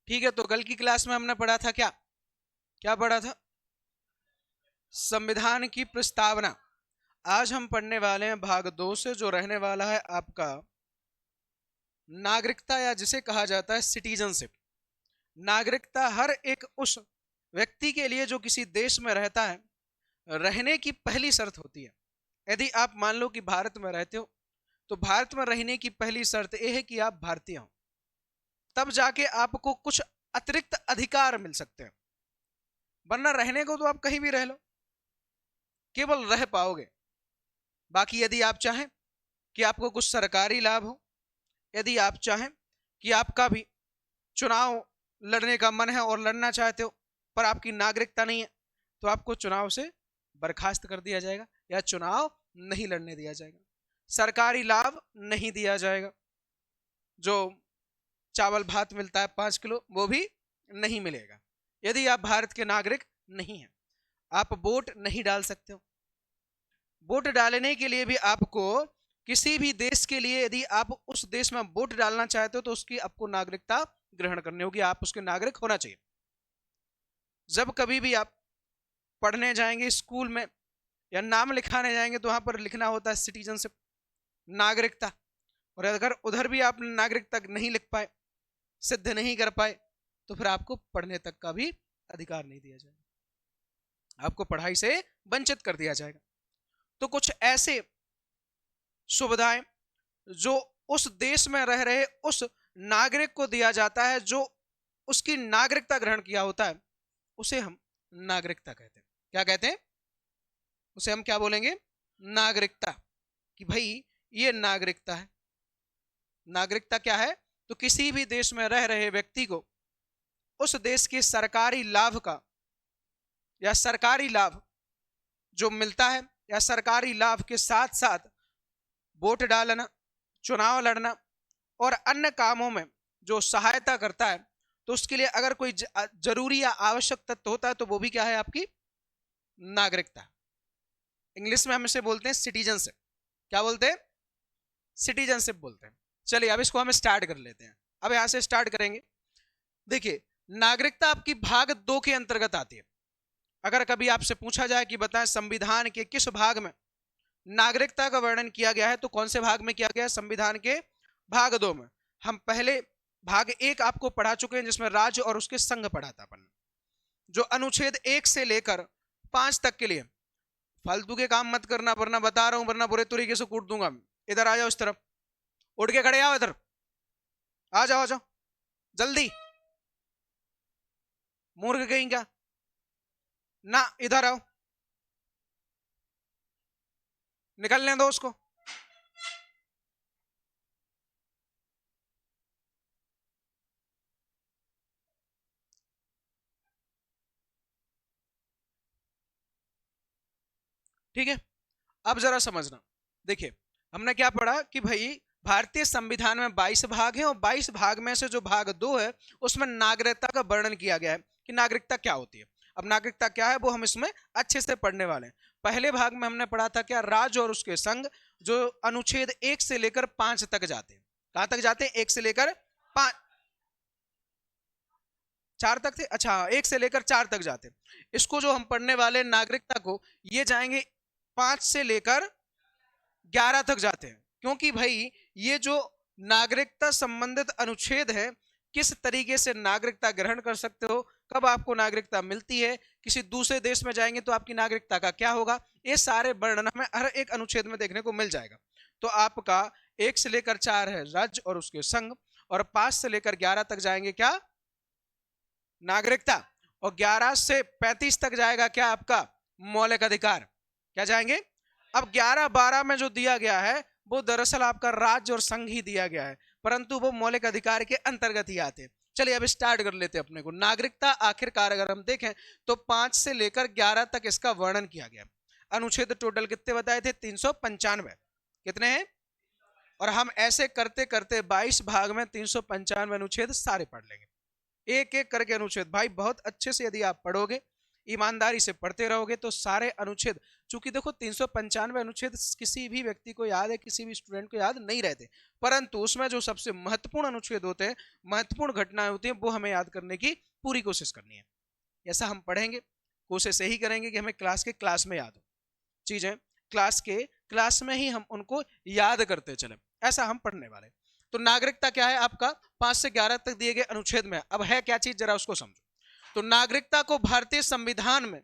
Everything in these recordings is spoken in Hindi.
ठीक है, तो कल की क्लास में हमने पढ़ा था क्या क्या पढ़ा था? संविधान की प्रस्तावना। आज हम पढ़ने वाले हैं भाग 2 से, जो रहने वाला है आपका नागरिकता, या जिसे कहा जाता है सिटीजनशिप। नागरिकता हर एक उस व्यक्ति के लिए जो किसी देश में रहता है, रहने की पहली शर्त होती है। यदि आप मान लो कि भारत में रहते हो, तो भारत में रहने की पहली शर्त यह है कि आप भारतीय हो, तब जाके आपको कुछ अतिरिक्त अधिकार मिल सकते हैं। वरना रहने को तो आप कहीं भी रह लो, केवल रह पाओगे। बाकी यदि आप चाहें कि आपको कुछ सरकारी लाभ हो, यदि आप चाहें कि आपका भी चुनाव लड़ने का मन है और लड़ना चाहते हो, पर आपकी नागरिकता नहीं है, तो आपको चुनाव से बर्खास्त कर दिया जाएगा या चुनाव नहीं लड़ने दिया जाएगा। सरकारी लाभ नहीं दिया जाएगा। जो चावल भात मिलता है 5 किलो, वो भी नहीं मिलेगा यदि आप भारत के नागरिक नहीं हैं। आप वोट नहीं डाल सकते हो। वोट डालने के लिए भी आपको किसी भी देश के लिए यदि आप उस देश में वोट डालना चाहते हो, तो उसकी आपको नागरिकता ग्रहण करनी होगी। आप उसके नागरिक होना चाहिए। जब कभी भी आप पढ़ने जाएंगे स्कूल में या नाम लिखाने जाएंगे, तो वहां पर लिखना होता है सिटीजनशिप, नागरिकता। और अगर उधर भी आप नागरिकता नहीं लिख पाए, सिद्ध नहीं कर पाए, तो फिर आपको पढ़ने तक का भी अधिकार नहीं दिया जाएगा, आपको पढ़ाई से वंचित कर दिया जाएगा। तो कुछ ऐसे सुविधाएं जो उस देश में रह रहे उस नागरिक को दिया जाता है, जो उसकी नागरिकता ग्रहण किया होता है, उसे हम नागरिकता कहते हैं। क्या कहते हैं? उसे हम क्या बोलेंगे? नागरिकता। कि भाई ये नागरिकता है। नागरिकता क्या है? तो किसी भी देश में रह रहे व्यक्ति को उस देश के सरकारी लाभ का, या सरकारी लाभ जो मिलता है, या सरकारी लाभ के साथ साथ वोट डालना, चुनाव लड़ना और अन्य कामों में जो सहायता करता है, तो उसके लिए अगर कोई जरूरी या आवश्यक तत्व होता है, तो वो भी क्या है? आपकी नागरिकता। इंग्लिश में हम इसे बोलते हैं सिटीजनशिप। क्या बोलते हैं? सिटीजनशिप बोलते हैं। चलिए अब इसको हम स्टार्ट कर लेते हैं। अब यहां से स्टार्ट करेंगे। देखिए, नागरिकता आपकी भाग 2 के अंतर्गत आती है। अगर कभी आपसे पूछा जाए कि बताएं संविधान के किस भाग में नागरिकता का वर्णन किया गया है, तो कौन से भाग में किया गया है? संविधान के भाग 2 में। हम पहले भाग 1 आपको पढ़ा चुके हैं, जिसमें राज्य और उसके संघ पढ़ा था अपन, जो अनुच्छेद 1 से लेकर 5 तक के लिए। फालतू के काम मत करना, वरना बता रहा हूं, वरना बुरे तरीके से कूट दूंगा। इधर आ जाओ, इस तरफ उठ के खड़े आओ, इधर आ जाओ, आ जाओ जल्दी। मूर्ख कहीं का ना, इधर आओ, निकलने दो उसको। ठीक है, अब जरा समझना। देखिए, हमने क्या पढ़ा कि भाई भारतीय संविधान में 22 भाग हैं, और 22 भाग में से जो भाग 2 है, उसमें नागरिकता का वर्णन किया गया है कि नागरिकता क्या होती है। अब नागरिकता क्या है वो हम इसमें अच्छे से पढ़ने वाले हैं। पहले भाग में हमने पढ़ा था क्या? राज्य और उसके संघ, जो अनुच्छेद 1 से लेकर 5 तक जाते हैं। कहां तक जाते हैं? 1 से लेकर 5, 4 तक थे। अच्छा, 1 से लेकर 4 तक जाते हैं। इसको जो हम पढ़ने वाले नागरिकता को, ये जाएंगे 5 से लेकर 11 तक जाते हैं। क्योंकि भाई ये जो नागरिकता संबंधित अनुच्छेद है, किस तरीके से नागरिकता ग्रहण कर सकते हो, कब आपको नागरिकता मिलती है, किसी दूसरे देश में जाएंगे तो आपकी नागरिकता का क्या होगा, ये सारे वर्णन हमें हर एक अनुच्छेद में देखने को मिल जाएगा। तो आपका 1 से लेकर 4 है राज्य और उसके संघ, और 5 से लेकर 11 तक जाएंगे क्या? नागरिकता। और 11 से 35 तक जाएगा क्या? आपका मौलिक अधिकार। क्या जाएंगे? अब 11-12 में जो दिया गया है, वो दरअसल आपका राज्य और संघ ही दिया गया है, परंतु वो मौलिक अधिकार के अंतर्गत ही आते हैं। चलिए अब स्टार्ट कर लेते हैं अपने को। नागरिकता आखिरकार अगर हम देखें तो 5 से लेकर 11 तक इसका वर्णन किया गया। अनुच्छेद टोटल कितने बताए थे? 395। कितने हैं? और हम ऐसे करते करते 22 भाग में 395 अनुच्छेद सारे पढ़ लेंगे, एक एक करके अनुच्छेद। भाई बहुत अच्छे से यदि आप पढ़ोगे, ईमानदारी से पढ़ते रहोगे तो सारे अनुच्छेद, चूंकि देखो 395 अनुच्छेद किसी भी व्यक्ति को याद है, किसी भी स्टूडेंट को याद नहीं रहते, परंतु उसमें जो सबसे महत्वपूर्ण अनुच्छेद होते हैं, महत्वपूर्ण घटनाएं होती हैं, वो हमें याद करने की पूरी कोशिश करनी है। ऐसा हम पढ़ेंगे, कोशिश यही करेंगे कि हमें क्लास में याद हो चीजें, क्लास में ही हम उनको याद करते चले, ऐसा हम पढ़ने वाले। तो नागरिकता क्या है आपका, 5 से 11 तक दिए गए अनुच्छेद में। अब है क्या चीज, जरा उसको समझो। तो नागरिकता को भारतीय संविधान में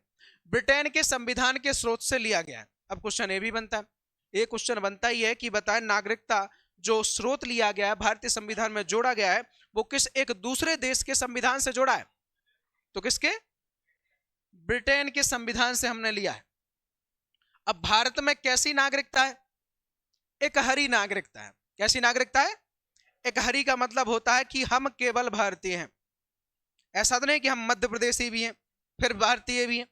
ब्रिटेन के संविधान के स्रोत से लिया गया है। अब क्वेश्चन ये भी बनता है, एक क्वेश्चन बनता ही है कि बताएं नागरिकता जो स्रोत लिया गया है, भारतीय संविधान में जोड़ा गया है, वो किस एक दूसरे देश के संविधान से जोड़ा है? तो किसके? ब्रिटेन के संविधान से हमने लिया है। अब भारत में कैसी नागरिकता है? एक हरी नागरिकता है। कैसी नागरिकता है? एक हरी का मतलब होता है कि हम केवल भारतीय हैं। ऐसा तो नहीं कि हम मध्य प्रदेशी भी हैं फिर भारतीय भी हैं,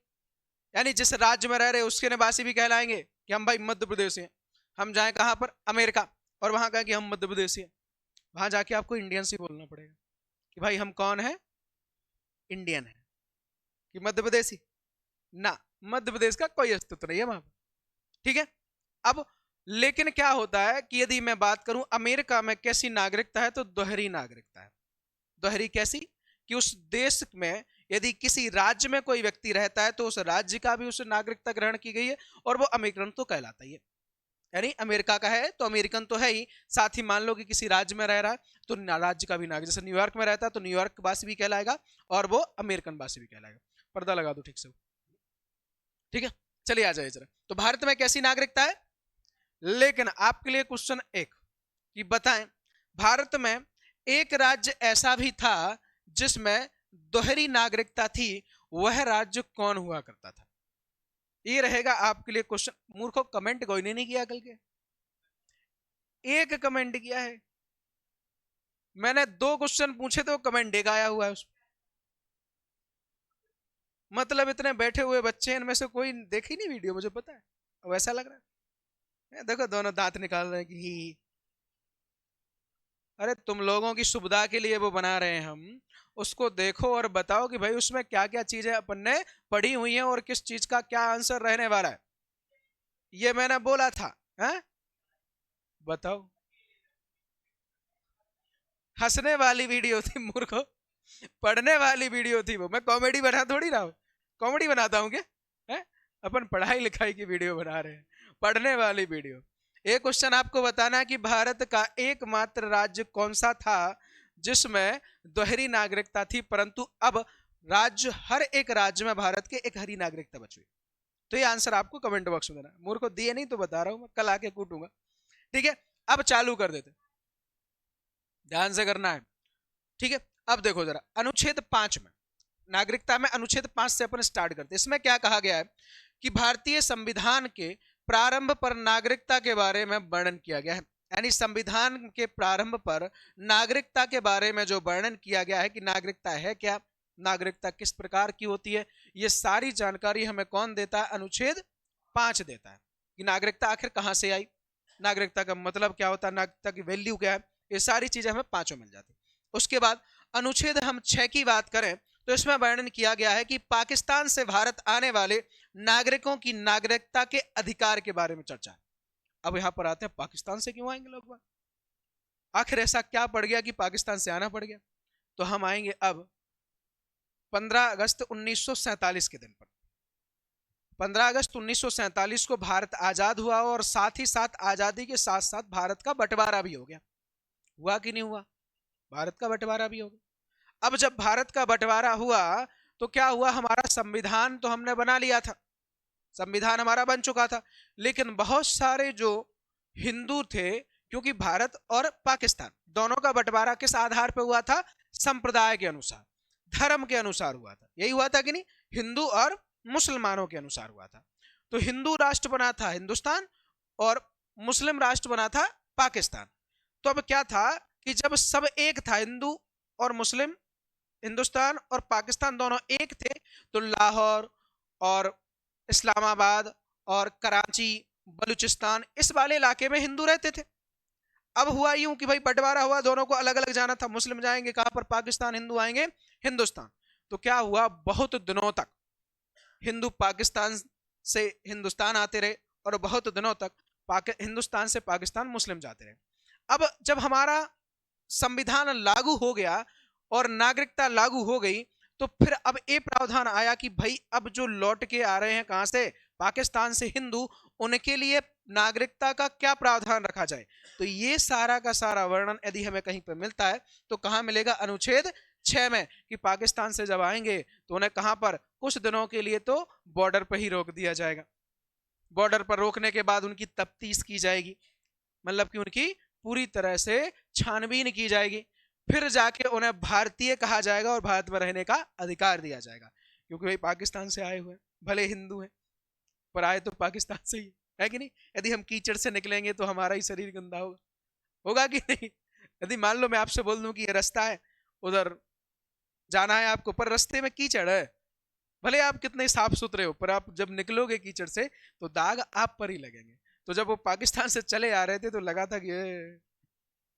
यानी जिस राज्य में रह रहे उसके निवासी भी कहलाएंगे कि हम भाई मध्य प्रदेश हैं। हम जाएं कहां पर? अमेरिका, और वहां कहें कि हम मध्य प्रदेशी हैं, वहां जाके आपको इंडियन से बोलना पड़ेगा कि भाई हम कौन है? इंडियन है। कि मध्य प्रदेशी ना, मध्य प्रदेश का कोई अस्तित्व नहीं है वहां पर, ठीक है। अब लेकिन क्या होता है कि यदि मैं बात करूं अमेरिका में कैसी नागरिकता है, तो दोहरी नागरिकता है। दोहरी कैसी? कि उस देश में यदि किसी राज्य में कोई व्यक्ति रहता है तो उस राज्य का भी उसे नागरिकता ग्रहण की गई है, और वो अमेरिकन तो कहलाता ही है। यानी अमेरिका का है तो अमेरिकन तो है ही, साथ ही मान लो कि किसी राज्य में रह रहा है तो राज्य का भी नागरिक, जैसे न्यूयॉर्क में रहता है तो न्यूयॉर्क वासी भी कहलाएगा और वो अमेरिकन वासी भी कहलाएगा। पर्दा लगा दो ठीक से, ठीक है। चलिए आ जाइए जरा। तो भारत में कैसी नागरिकता है? लेकिन आपके लिए क्वेश्चन एक कि बताएं भारत में एक राज्य ऐसा भी था जिसमें दोहरी नागरिकता थी, वह राज्य कौन हुआ करता था? ये रहेगा आपके लिए क्वेश्चन। मूर्खों, कमेंट कोई नहीं किया कल के, एक कमेंट किया है। मैंने 2 क्वेश्चन पूछे तो कमेंट एक आया हुआ है उसमें। मतलब इतने बैठे हुए बच्चे, इनमें से कोई देखी नहीं वीडियो, मुझे पता है। वैसा लग रहा है, देखो दोनों दांत निकाल रहे हैं कि ही। अरे तुम लोगों की सुविधा के लिए वो बना रहे हैं हम, उसको देखो और बताओ कि भाई उसमें क्या क्या चीजें अपन ने पढ़ी हुई हैं और किस चीज का क्या आंसर रहने वाला है। ये मैंने बोला था, है? बताओ। हंसने वाली वीडियो थी मूर्खो, पढ़ने वाली वीडियो थी वो। मैं कॉमेडी बना थोड़ी रहा हूं, कॉमेडी बनाता हूं क्या? है? अपन पढ़ाई लिखाई की वीडियो बना रहे हैं, पढ़ने वाली वीडियो। एक क्वेश्चन आपको बताना है कि भारत का एकमात्र राज्य कौन सा था जिसमें दोहरी नागरिकता थी, परंतु अब राज्य, हर एक राज्य में भारत के एक हरी नागरिकता बची। तो ये आंसर आपको कमेंट बॉक्स में देना। मूर्ख को दिए नहीं तो बता रहा हूं मैं, कल आके कूटूंगा, ठीक है। अब चालू कर देते, ध्यान से करना है, ठीक है। अब देखो जरा अनुच्छेद 5 में, नागरिकता में अनुच्छेद 5 से अपन स्टार्ट करते। इसमें क्या कहा गया है कि भारतीय संविधान के प्रारंभ पर नागरिकता के बारे में वर्णन किया गया है। यानी संविधान के प्रारंभ पर नागरिकता के बारे में जो वर्णन किया गया है कि नागरिकता है क्या, नागरिकता किस प्रकार की होती है, ये सारी जानकारी हमें कौन देता है? अनुच्छेद 5 देता है कि नागरिकता आखिर कहां से आई, नागरिकता का मतलब क्या होता है, नागरिकता की वैल्यू क्या है, ये सारी चीजें हमें 5 मिल जाती। उसके बाद अनुच्छेद हम 6 की बात करें तो इसमें वर्णन किया गया है कि पाकिस्तान से भारत आने वाले नागरिकों की नागरिकता के अधिकार के बारे में चर्चा है। अब यहां पर आते हैं, पाकिस्तान से क्यों आएंगे लोग? आखिर ऐसा क्या पड़ गया कि पाकिस्तान से आना पड़ गया? तो हम आएंगे अब 15 अगस्त 1947 के दिन पर। 15 अगस्त 1947 को भारत आजाद हुआ और साथ ही साथ आजादी के साथ साथ भारत का बंटवारा भी हो गया। हुआ कि नहीं हुआ? भारत का बंटवारा भी हो गया। अब जब भारत का बंटवारा हुआ तो क्या हुआ, हमारा संविधान तो हमने बना लिया था, संविधान हमारा बन चुका था, लेकिन बहुत सारे जो हिंदू थे, क्योंकि भारत और पाकिस्तान दोनों का बंटवारा किस आधार पर हुआ था? संप्रदाय के अनुसार, धर्म के अनुसार हुआ था। यही हुआ था कि नहीं? हिंदू और मुसलमानों के अनुसार हुआ था। तो हिंदू राष्ट्र बना था हिंदुस्तान और मुस्लिम राष्ट्र बना था पाकिस्तान। तो अब क्या था कि जब सब एक था, हिंदू और मुस्लिम, हिंदुस्तान और पाकिस्तान दोनों एक थे, तो लाहौर और इस्लामाबाद और कराची, बलूचिस्तान, इस वाले इलाके में हिंदू रहते थे। अब हुआ यूं कि भाई बंटवारा हुआ, दोनों को अलग अलग जाना था। मुस्लिम जाएंगे कहां पर? पाकिस्तान। हिंदू आएंगे हिंदुस्तान। तो क्या हुआ, बहुत दिनों तक हिंदू पाकिस्तान से हिंदुस्तान आते रहे और बहुत दिनों तक हिंदुस्तान से पाकिस्तान मुस्लिम जाते रहे। अब जब हमारा संविधान लागू हो गया और नागरिकता लागू हो गई, तो फिर अब ये प्रावधान आया कि भाई अब जो लौट के आ रहे हैं कहां से, पाकिस्तान से हिंदू, उनके लिए नागरिकता का क्या प्रावधान रखा जाए। तो ये सारा का सारा वर्णन यदि हमें कहीं पर मिलता है तो कहां मिलेगा, अनुच्छेद 6 में, कि पाकिस्तान से जब आएंगे तो उन्हें कहां पर, कुछ दिनों के लिए तो बॉर्डर पर ही रोक दिया जाएगा। बॉर्डर पर रोकने के बाद उनकी तफ्तीश की जाएगी, मतलब कि उनकी पूरी तरह से छानबीन की जाएगी, फिर जाके उन्हें भारतीय कहा जाएगा और भारत में रहने का अधिकार दिया जाएगा। क्योंकि भाई पाकिस्तान से आए हुए, भले हिंदू हैं पर आए तो पाकिस्तान से ही है कि नहीं। यदि हम कीचड़ से निकलेंगे तो हमारा ही शरीर गंदा होगा, होगा कि नहीं। यदि मान लो मैं आपसे बोल दूं कि ये रास्ता है, उधर जाना है आपको, पर रास्ते में कीचड़ है, भले आप कितने साफ सुथरे हो, पर आप जब निकलोगे कीचड़ से तो दाग आप पर ही लगेंगे। तो जब वो पाकिस्तान से चले आ रहे थे तो लगा था कि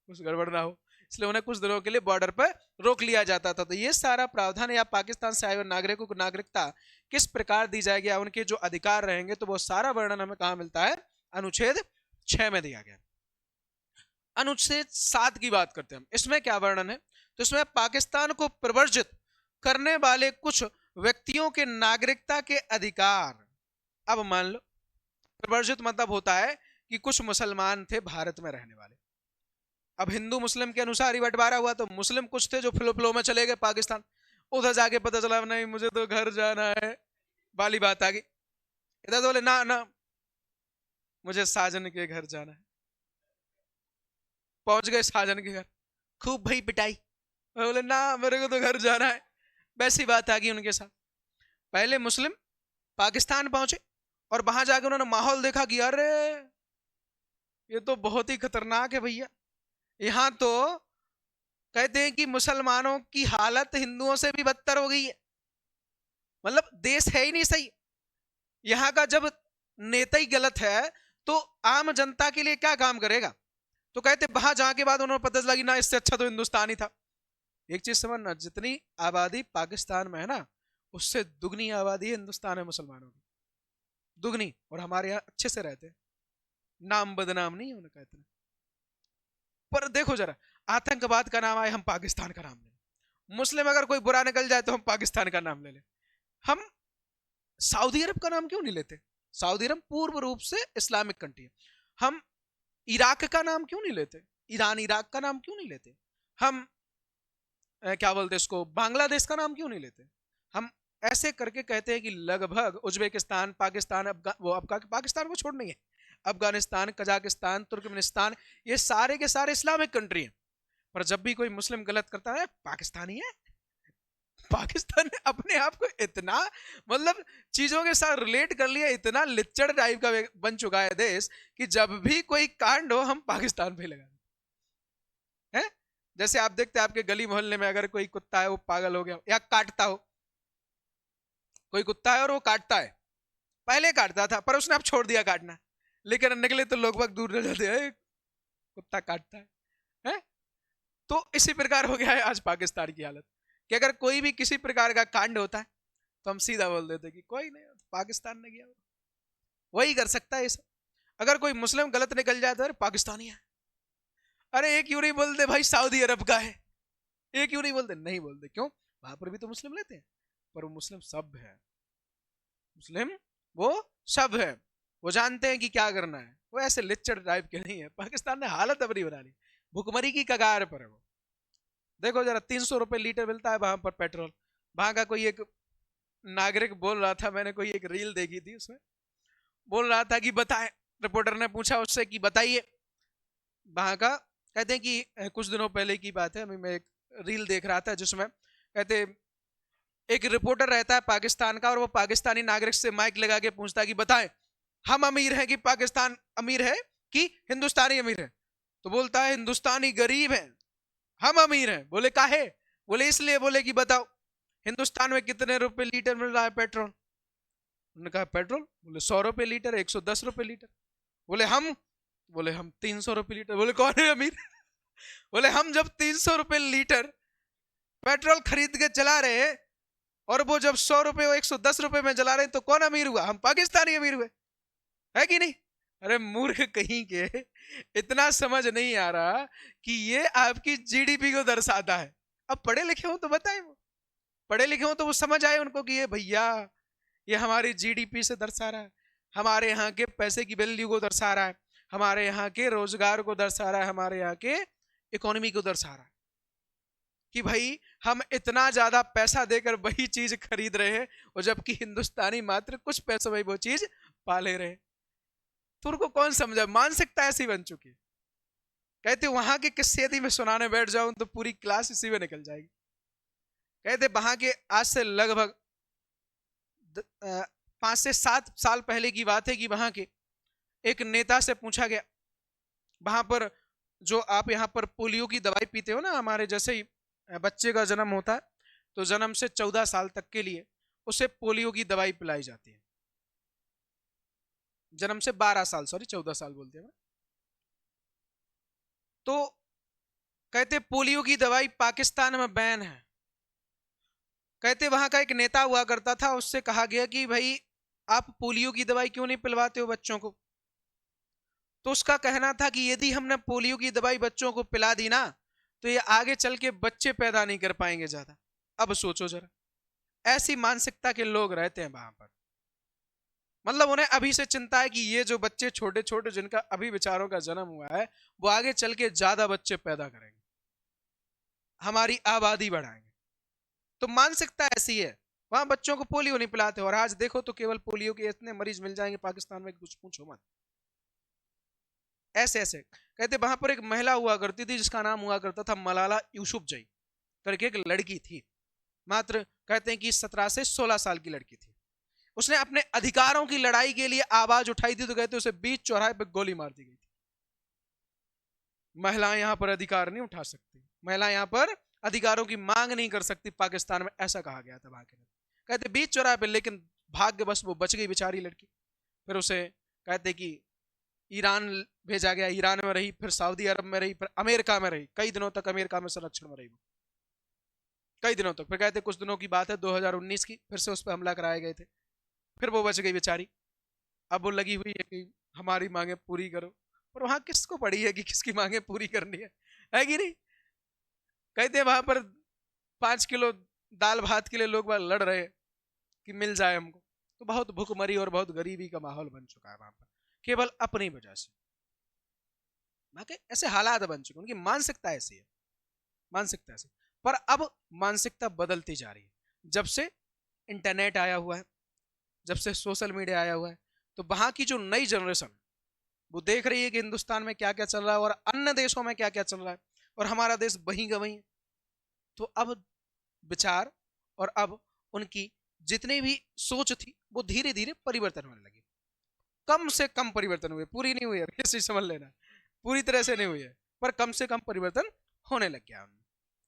कुछ गड़बड़ ना हो, इसलिए उन्हें कुछ दिनों के लिए बॉर्डर पर रोक लिया जाता था। तो ये सारा प्रावधान या पाकिस्तान से आए हुए नागरिकों को नागरिकता किस प्रकार दी जाएगी या उनके जो अधिकार रहेंगे, तो वो सारा वर्णन हमें कहां मिलता है, अनुच्छेद 6 में दिया गया। अनुच्छेद 7 की बात करते हैं हम, इसमें क्या वर्णन है, तो इसमें पाकिस्तान को प्रवर्जित करने वाले कुछ व्यक्तियों के नागरिकता के अधिकार। अब मान लो प्रवर्जित मतलब होता है कि कुछ मुसलमान थे भारत में रहने वाले, अब हिंदू मुस्लिम के अनुसार ही बंटवारा हुआ, तो मुस्लिम कुछ थे जो फ्लो में चले गए पाकिस्तान, उधर जाके पता चला नहीं मुझे तो घर जाना है, वाली बात आ गई। इधर तो बोले ना ना मुझे साजन के घर जाना है, पहुंच गए साजन के घर, खूब भाई पिटाई, बोले ना मेरे को तो घर जाना है। वैसी बात आ गई उनके साथ। पहले मुस्लिम पाकिस्तान पहुंचे और वहां जाके उन्होंने माहौल देखा कि अरे ये तो बहुत ही खतरनाक है भैया, यहां तो कहते हैं कि मुसलमानों की हालत हिंदुओं से भी बदतर हो गई है, मतलब देश है ही नहीं सही। यहां का जब नेता ही गलत है तो आम जनता के लिए क्या काम करेगा। तो कहते वहां जाने के बाद उन्होंने पता चला कि ना इससे अच्छा तो हिंदुस्तान ही था। एक चीज समझना, जितनी आबादी पाकिस्तान में है ना, उससे दुगनी आबादी हिंदुस्तान है मुसलमानों की, दुगनी, और हमारे यहाँ अच्छे से रहते हैं, नाम बदनाम नहीं है उनका इतना। पर देखो जरा, आतंकवाद का नाम आए हम पाकिस्तान का नाम ले, मुस्लिम अगर कोई बुरा निकल जाए तो हम पाकिस्तान का नाम ले लें। हम सऊदी अरब का नाम क्यों नहीं लेते, सऊदी अरब पूर्व रूप से इस्लामिक कंट्री है। हम इराक का नाम क्यों नहीं लेते, ईरान इराक का नाम क्यों नहीं लेते। हम क्या बोलते इसको, बांग्लादेश का नाम क्यों नहीं लेते। हम ऐसे करके कहते हैं कि लगभग उज्बेकिस्तान, पाकिस्तान, वो पाकिस्तान को छोड़ नहीं है, अफगानिस्तान, कजाकिस्तान, तुर्कमेनिस्तान, ये सारे के सारे इस्लामिक कंट्री हैं। पर जब भी कोई मुस्लिम गलत करता है, पाकिस्तानी है। पाकिस्तान ने अपने आप को इतना मतलब चीजों के साथ रिलेट कर लिया, इतना लिच्चड़ टाइप का बन चुका है देश कि जब भी कोई कांड हो हम पाकिस्तान पे लगा हैं। जैसे आप देखते हैं आपके गली मोहल्ले में अगर कोई कुत्ता है वो पागल हो गया या काटता हो, कोई कुत्ता है और वो काटता है, पहले काटता था पर उसने अब छोड़ दिया काटना, लेकिन निकले तो लोग वक्त दूर रह जाते हैं, कुत्ता काटता है? तो इसी प्रकार हो गया है आज पाकिस्तान की हालत कि अगर कोई भी किसी प्रकार का कांड होता है तो हम सीधा बोल देते कि कोई नहीं, पाकिस्तान ने किया, वही कर सकता है ये सब। अगर कोई मुस्लिम गलत निकल जाए तो अरे पाकिस्तानी है, अरे एक यूं नहीं बोलते भाई सऊदी अरब का है, एक यूं नहीं बोलते, नहीं बोलते, क्यों, वहां पर भी तो मुस्लिम रहते हैं, पर वो मुस्लिम सब है, मुस्लिम वो सब है, वो जानते हैं कि क्या करना है, वो ऐसे लिच्चड़ टाइप के नहीं है। पाकिस्तान ने हालत अपनी बना ली, भुखमरी की कगार पर है वो। देखो जरा 300 रुपए लीटर मिलता है वहां पर पेट्रोल, वहां का कोई एक नागरिक बोल रहा था, मैंने कोई एक रील देखी थी, उसमें बोल रहा था कि बताएं, रिपोर्टर ने पूछा उससे कि बताइए वहां का, कहते हैं कि कुछ दिनों पहले की बात है, मैं एक रील देख रहा था जिसमें कहते एक रिपोर्टर रहता है पाकिस्तान का और वो पाकिस्तानी नागरिक से माइक लगा के पूछता है कि बताएं हम अमीर हैं कि पाकिस्तान अमीर है कि हिंदुस्तानी अमीर है, तो बोलता है हिंदुस्तानी गरीब है, हम अमीर हैं। बोले काहे, बोले इसलिए, बोले कि बताओ हिंदुस्तान में कितने रुपए लीटर मिल रहा है पेट्रोल। उन्होंने कहा पेट्रोल, बोले 100 रुपए लीटर, 110 रुपए लीटर। बोले हम 300 रुपए लीटर। बोले कौन है अमीर बोले हम जब 300 रुपए लीटर पेट्रोल खरीद के चला रहे और वो जब 100 रुपए 110 रुपए में जला रहे हैं तो कौन अमीर हुआ? हम पाकिस्तानी अमीर हुए, है कि नहीं? अरे मूर्ख कहीं के, इतना समझ नहीं आ रहा कि ये आपकी जीडीपी को दर्शाता है। अब पढ़े लिखे हो तो बताए, वो पढ़े लिखे हो तो वो समझ आए उनको कि ये भैया ये हमारी जीडीपी से दर्शा रहा है, हमारे यहाँ के पैसे की वैल्यू को दर्शा रहा है, हमारे यहाँ के रोजगार को दर्शा रहा है, हमारे यहाँ के इकोनॉमी को दर्शा रहा है कि भाई हम इतना ज्यादा पैसा देकर वही चीज खरीद रहे हैं और जबकि हिंदुस्तानी मात्र कुछ पैसों में वो चीज पा ले रहे हैं। तो उनको कौन समझा? मानसिकता ऐसी बन चुकी है। कहते वहां के किस्से यदि मैं सुनाने बैठ जाऊं तो पूरी क्लास इसी में निकल जाएगी। कहते वहां के आज से लगभग 5 से 7 साल पहले की बात है कि वहां के एक नेता से पूछा गया, वहां पर जो आप यहाँ पर पोलियो की दवाई पीते हो ना, हमारे जैसे ही बच्चे का जन्म होता है तो जन्म से 14 साल तक के लिए उसे पोलियो की दवाई पिलाई जाती है। जन्म से 12 साल, सॉरी 14 साल बोलते हैं। तो कहते पोलियो की दवाई पाकिस्तान में बैन है। कहते वहां का एक नेता हुआ करता था, उससे कहा गया कि भाई आप पोलियो की दवाई क्यों नहीं पिलवाते हो बच्चों को? तो उसका कहना था कि यदि हमने पोलियो की दवाई बच्चों को पिला दी ना तो ये आगे चल के बच्चे पैदा नहीं कर पाएंगे ज्यादा। अब सोचो जरा, ऐसी मानसिकता के लोग रहते हैं वहां पर। मतलब उन्हें अभी से चिंता है कि ये जो बच्चे छोटे छोटे जिनका अभी विचारों का जन्म हुआ है वो आगे चल के ज्यादा बच्चे पैदा करेंगे, हमारी आबादी बढ़ाएंगे। तो मानसिकता ऐसी है। वहां बच्चों को पोलियो नहीं पिलाते और आज देखो तो केवल पोलियो के इतने मरीज मिल जाएंगे पाकिस्तान में, कुछ पूछो मत। ऐसे ऐसे कहते वहां पर एक महिला हुआ करती थी जिसका नाम हुआ करता था मलाला यूसुफजई करके, एक लड़की थी, मात्र कहते हैं कि 17 से 16 साल की लड़की थी। उसने अपने अधिकारों की लड़ाई के लिए आवाज उठाई थी तो कहते उसे बीच चौराहे पर गोली मार दी गई थी। महिलाएं यहां पर अधिकार नहीं उठा सकती, महिलाएं यहां पर अधिकारों की मांग नहीं कर सकती पाकिस्तान में, ऐसा कहा गया था वहां के। कहते बीच चौराहे पर, लेकिन भाग्यवश वो बच गई बेचारी लड़की। फिर उसे कहते कि ईरान भेजा गया, ईरान में रही, फिर सऊदी अरब में रही, फिर अमेरिका में रही, कई दिनों तक अमेरिका में संरक्षण में रही वो, कई दिनों तक। फिर कहते कुछ दिनों की बात है 2019 की, फिर से उस पर हमला कराए गए थे, फिर वो बच गई बेचारी। अब वो लगी हुई है कि हमारी मांगे पूरी करो, पर वहां किसको पड़ी है कि किसकी मांगे पूरी करनी है कि नहीं? कहते हैं वहां पर 5 किलो दाल भात के लिए लोग वहां लड़ रहे कि मिल जाए हमको। तो बहुत भूखमरी और बहुत गरीबी का माहौल बन चुका है वहां पर, केवल अपनी वजह से। ऐसे हालात बन चुके, उनकी मानसिकता ऐसी है, मानसिकता ऐसी। पर अब मानसिकता बदलती जा रही है। जब से इंटरनेट आया हुआ है, जब से सोशल मीडिया आया हुआ है, तो वहां की जो नई जनरेशन वो देख रही है कि हिंदुस्तान में क्या क्या चल रहा है और अन्य देशों में क्या क्या चल रहा है, और हमारा देश वहीं का वहीं है। तो अब विचार और अब उनकी जितनी भी सोच थी वो धीरे धीरे परिवर्तन होने लगी। कम से कम परिवर्तन हुए, पूरी नहीं हुई है, ये चीज समझ लेना, पूरी तरह से नहीं हुई है, पर कम से कम परिवर्तन होने लग गया।